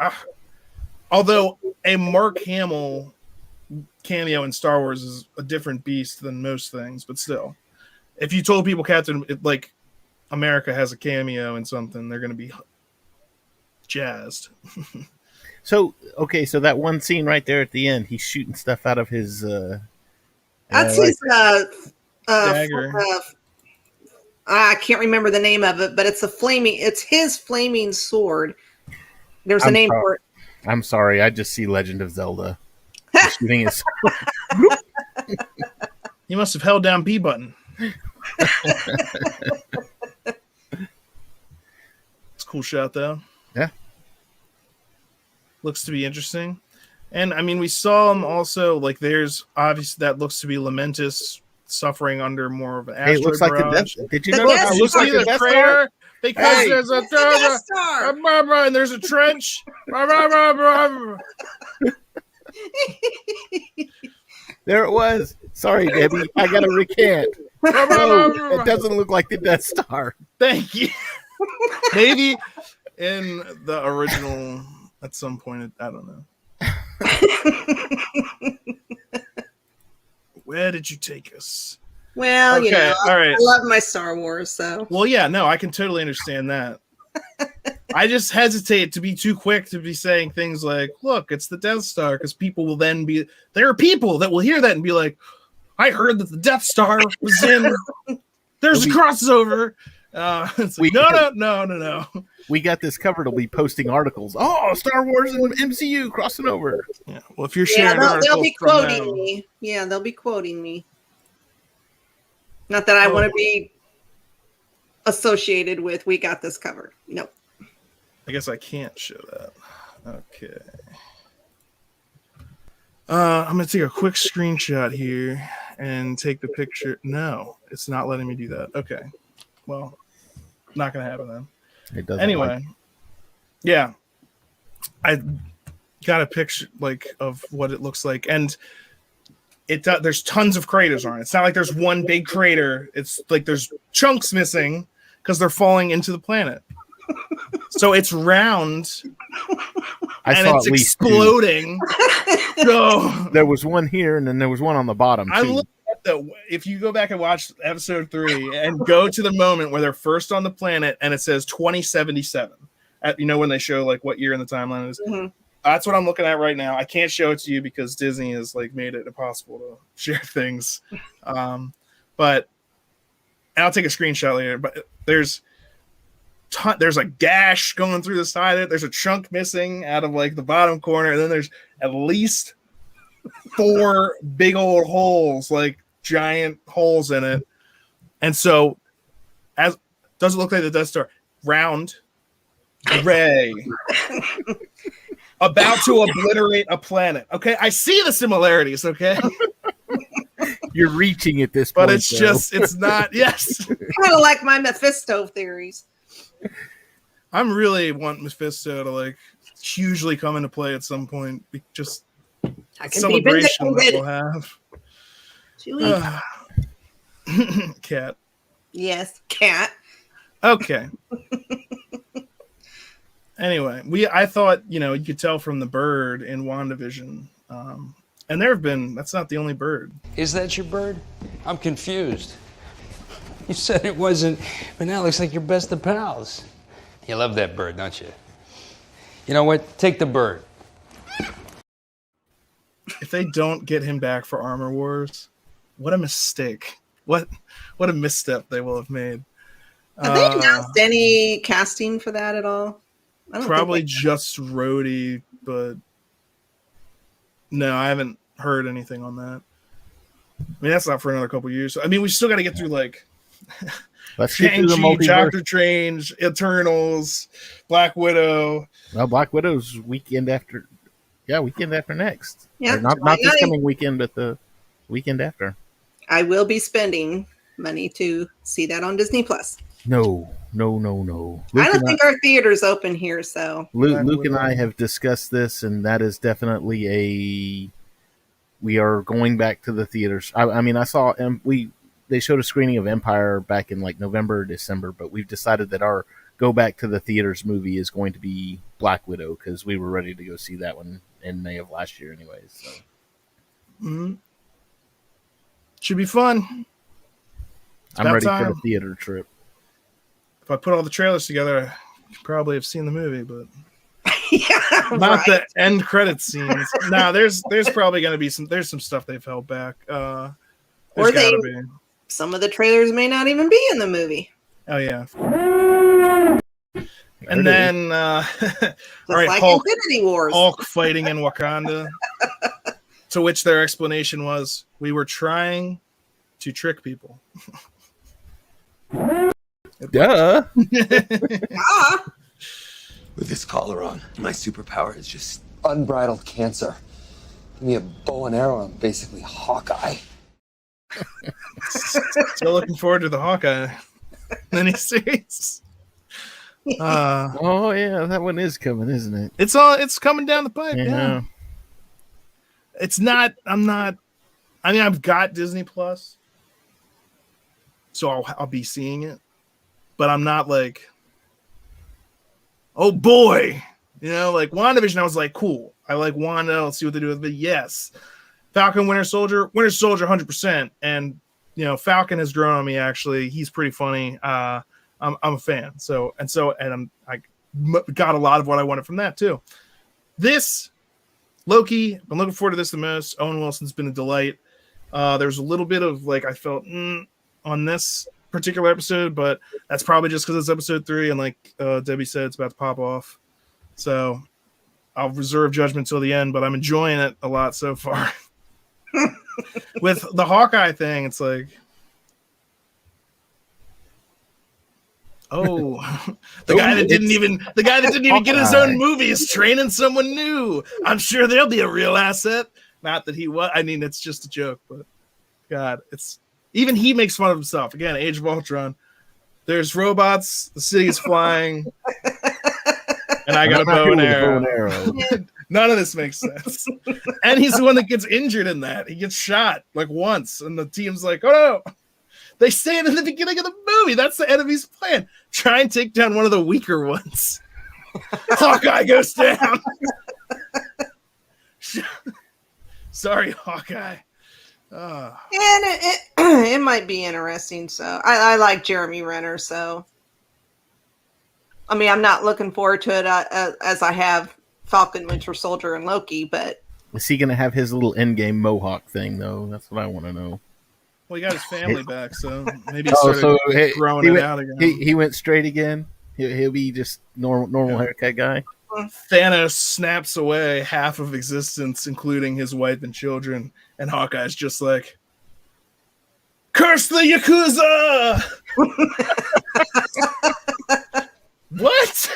although a Mark Hamill cameo in Star Wars is a different beast than most things, but still, if you told people Captain like America has a cameo in something, they're going to be jazzed. So that one scene right there at the end, he's shooting stuff out of his. That's his dagger. I can't remember the name of it, but it's his flaming sword. There's a name for it. I'm sorry, I just see Legend of Zelda. Shooting his He must have held down B button. It's a cool shot though. Yeah. Looks to be interesting. And I mean, we saw him also, like, there's obviously that looks to be Lamentis suffering under more of an asteroid. It looks like barrage. Did you know that? It looks like the crater because there's a Death Star. and there's a trench. There it was. Sorry, Debbie. I got to recant. No, it doesn't look like the Death Star. Thank you. Maybe in the original, at some point, I don't know. Where did you take us? Well, Okay, all right. I love my Star Wars, so. Well, yeah, no, I can totally understand that. I just hesitate to be too quick to be saying things like, look, it's the Death Star, because people will then be, there are people that will hear that and be like, I heard that the Death Star was in, there's a crossover. It's like, no. We got this covered. We'll be posting articles. Oh, Star Wars and MCU crossing over. Yeah, well, if you're sharing they'll be quoting me. Yeah, they'll be quoting me. Not that I want to be associated with, we got this covered. Nope. I guess I can't show that. Okay. I'm going to take a quick screenshot here and take the picture. No, it's not letting me do that. Okay. Well, not going to happen then. It doesn't. Anyway, yeah. I got a picture of what it looks like. And there's tons of craters on it. It's not like there's one big crater. It's like there's chunks missing because they're falling into the planet. So it's round and it's exploding. So there was one here and then there was one on the bottom. I looked at if you go back and watch episode 3 and go to the moment where they're first on the planet and it says 2077, when they show what year in the timeline it is. Mm-hmm. That's what I'm looking at right now. I can't show it to you because Disney has made it impossible to share things. But I'll take a screenshot later. But there's a gash going through the side of it. There's a chunk missing out of the bottom corner, and then there's at least 4 big old holes, giant holes in it. And so, does it look like the Death Star? Round, gray. About to obliterate a planet. Okay, I see the similarities. Okay, you're reaching at this point, but it's not. Yes, kind of like my Mephisto theories. I'm really want Mephisto to hugely come into play at some point. Just celebration that we'll have. Cat. Yes, cat. Okay. Anyway, I thought, you could tell from the bird in WandaVision. And there have been, that's not the only bird. Is that your bird? I'm confused. You said it wasn't, but now it looks like you're best of pals. You love that bird, don't you? You know what? Take the bird. If they don't get him back for Armor Wars, what a mistake. What a misstep they will have made. Have they announced any casting for that at all? Probably just Rhodey, but no, I haven't heard anything on that. I mean, that's not for another couple years. I mean, we still got to get through let's get through the multiverse. Doctor Strange, Eternals, Black Widow. Well, Black Widow's weekend after next. Yeah, not this coming weekend, but the weekend after. I will be spending money to see that on Disney Plus. No. I don't think our theater's open here, so. Luke and I have discussed this, and that is definitely we are going back to the theaters. I mean, I saw, they showed a screening of Empire back in November or December, but we've decided that our go back to the theaters movie is going to be Black Widow, because we were ready to go see that one in May of last year anyways. So. Mm-hmm. Should be fun. I'm ready for the theater trip. If I put all the trailers together, you probably have seen the movie, but not the end credits scenes. No, there's probably going to be some stuff they've held back. Some of the trailers may not even be in the movie. Oh yeah. And then all right, Infinity Wars. Hulk fighting in Wakanda. To which their explanation was, we were trying to trick people. Duh. With this collar on, my superpower is just unbridled cancer. Give me a bow and arrow, I'm basically Hawkeye. Still looking forward to the Hawkeye miniseries. Oh yeah, that one is coming, isn't it? It's coming down the pipe. Yeah. It's not. I've got Disney Plus, so I'll be seeing it, but I'm not oh boy, WandaVision. I was cool. I like Wanda. Let's see what they do with it. Yes, Falcon, Winter Soldier, 100%. And Falcon has grown on me. Actually, he's pretty funny. I'm a fan. I got a lot of what I wanted from that too. This Loki, I'm looking forward to this the most. Owen Wilson's been a delight. There's a little bit of I felt on this particular episode, but that's probably just because it's episode 3, and like Debbie said, it's about to pop off. So I'll reserve judgment till the end, but I'm enjoying it a lot so far. With the Hawkeye thing, it's like, the guy that didn't even get his own movie is training someone new. I'm sure there'll be a real asset. Not that he was. I mean, it's just a joke, but God, it's even he makes fun of himself. Again, Age of Ultron. There's robots. The city is flying, and I got a bow and arrow. None of this makes sense. And he's the one that gets injured in that. He gets shot once, and the team's like, "Oh no!" They say it in the beginning of the movie. That's the enemy's plan. Try and take down one of the weaker ones. Hawkeye goes down. Sorry, Hawkeye. And it might be interesting. So I like Jeremy Renner. So I mean, I'm not looking forward to it as I have Falcon, Winter Soldier, and Loki. But is he going to have his little endgame mohawk thing though? That's what I want to know. Well, he got his family back, so maybe he started growing it out again. He went straight again. He'll be just normal haircut guy. Thanos snaps away half of existence, including his wife and children, and Hawkeye's just like, "Curse the Yakuza!" What?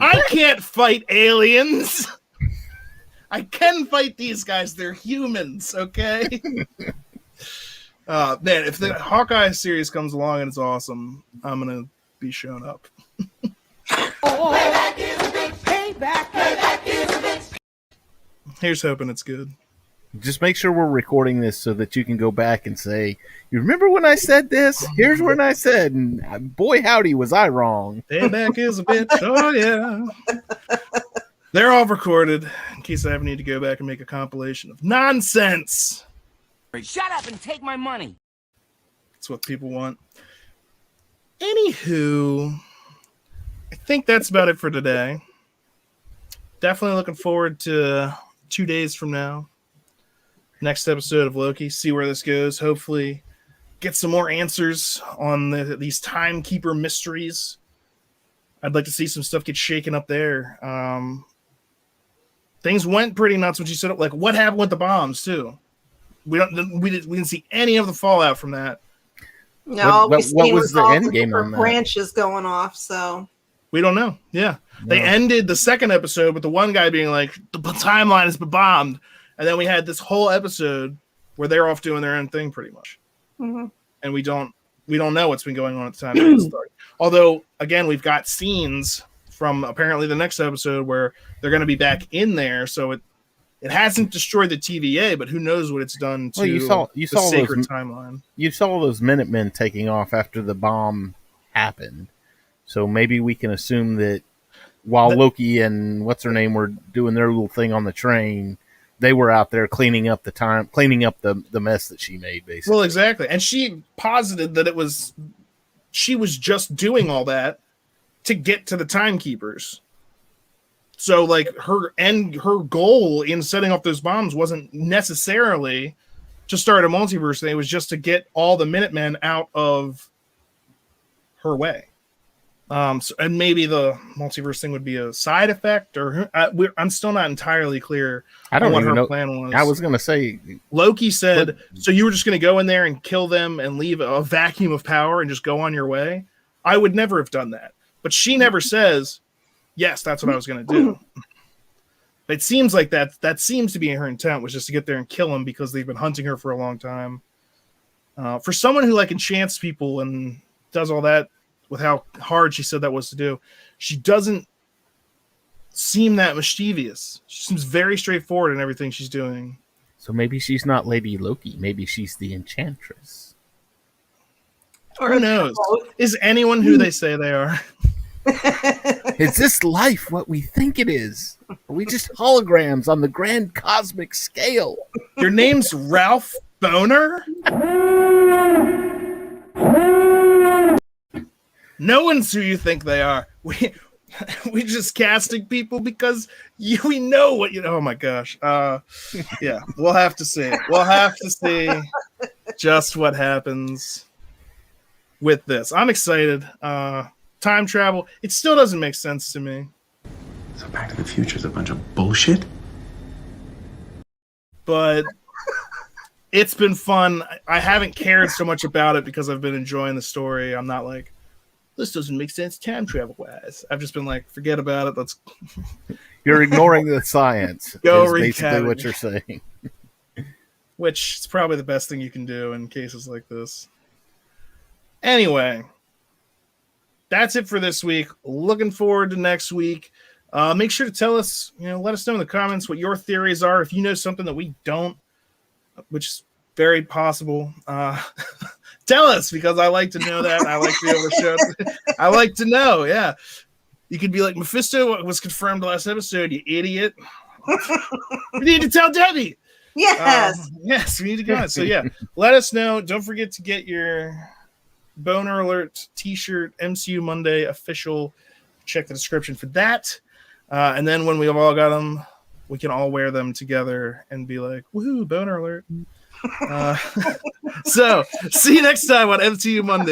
I can't fight aliens. I can fight these guys. They're humans, okay? Man, if the Hawkeye series comes along and it's awesome, I'm gonna be shown up. Payback is a bitch. Payback is a bitch. Here's hoping it's good. Just make sure we're recording this so that you can go back and say, "You remember when I said this? Here's when I said, and boy howdy was I wrong." Payback is a bitch. Oh yeah. They're all recorded in case I ever need to go back and make a compilation of nonsense. Shut up and take my money. That's what people want. Anywho, I think that's about it for today. Definitely looking forward to 2 days from now. Next episode of Loki. See where this goes. Hopefully get some more answers on these timekeeper mysteries. I'd like to see some stuff get shaken up there. Things went pretty nuts when she set up. Like, what happened with the bombs too? We didn't see any of the fallout from that. No, what was the end game on that? Branches going off, so we don't know. Yeah, they ended the second episode with the one guy being like, "The timeline has been bombed," and then we had this whole episode where they're off doing their own thing, pretty much. Mm-hmm. And we don't know what's been going on at the time it started. Although, again, we've got scenes from apparently the next episode where they're going to be back in there, so it hasn't destroyed the TVA, but who knows what it's done to you saw the sacred timeline. You saw those Minutemen taking off after the bomb happened. So maybe we can assume that while Loki and what's-her-name were doing their little thing on the train, they were out there cleaning up the mess that she made, basically. Well, exactly. And she posited that she was just doing all that to get to the timekeepers. So, like, her goal in setting off those bombs wasn't necessarily to start a multiverse thing. It was just to get all the Minutemen out of her way. And maybe the multiverse thing would be a side effect, or I'm still not entirely clear. I don't on what even her know. plan was. I was going to say, Loki said, "So you were just going to go in there and kill them and leave a vacuum of power and just go on your way?" I would never have done that. But she never says, "Yes, that's what I was going to do." It seems like that seems to be her intent, was just to get there and kill them because they've been hunting her for a long time. For someone who like enchants people and does all that with how hard she said that was to do, she doesn't seem that mischievous. She seems very straightforward in everything she's doing. So maybe she's not Lady Loki. Maybe she's the Enchantress. Or who knows? Is anyone who they say they are? Is this life what we think it is? Are we just holograms on the grand cosmic scale? Your name's Ralph Boner? No one's who you think they are. We just casting people because we know what you know. Oh my gosh. Yeah, we'll have to see. We'll have to see just what happens with this. I'm excited. Time travel, it still doesn't make sense to me. So Back to the Future is a bunch of bullshit? But it's been fun. I haven't cared so much about it because I've been enjoying the story. I'm not like, this doesn't make sense time travel wise. I've just been like, forget about it. Let's. You're ignoring the science. Go is basically recap what it. you're saying. Which is probably the best thing you can do in cases like this. Anyway, that's it for this week. Looking forward to next week. Make sure to tell us, let us know in the comments what your theories are. If you know something that we don't, which is very possible, tell us, because I like to know that. I like to be able to show. I like to know. Yeah, you could be like, Mephisto was confirmed last episode. You idiot. We need to tell Debbie. Yes. Yes, we need to go on. So yeah, let us know. Don't forget to get your Boner Alert t-shirt, MCU Monday official. Check the description for that. And then when we've all got them, we can all wear them together and be like, woohoo, Boner Alert. So see you next time on MCU Monday.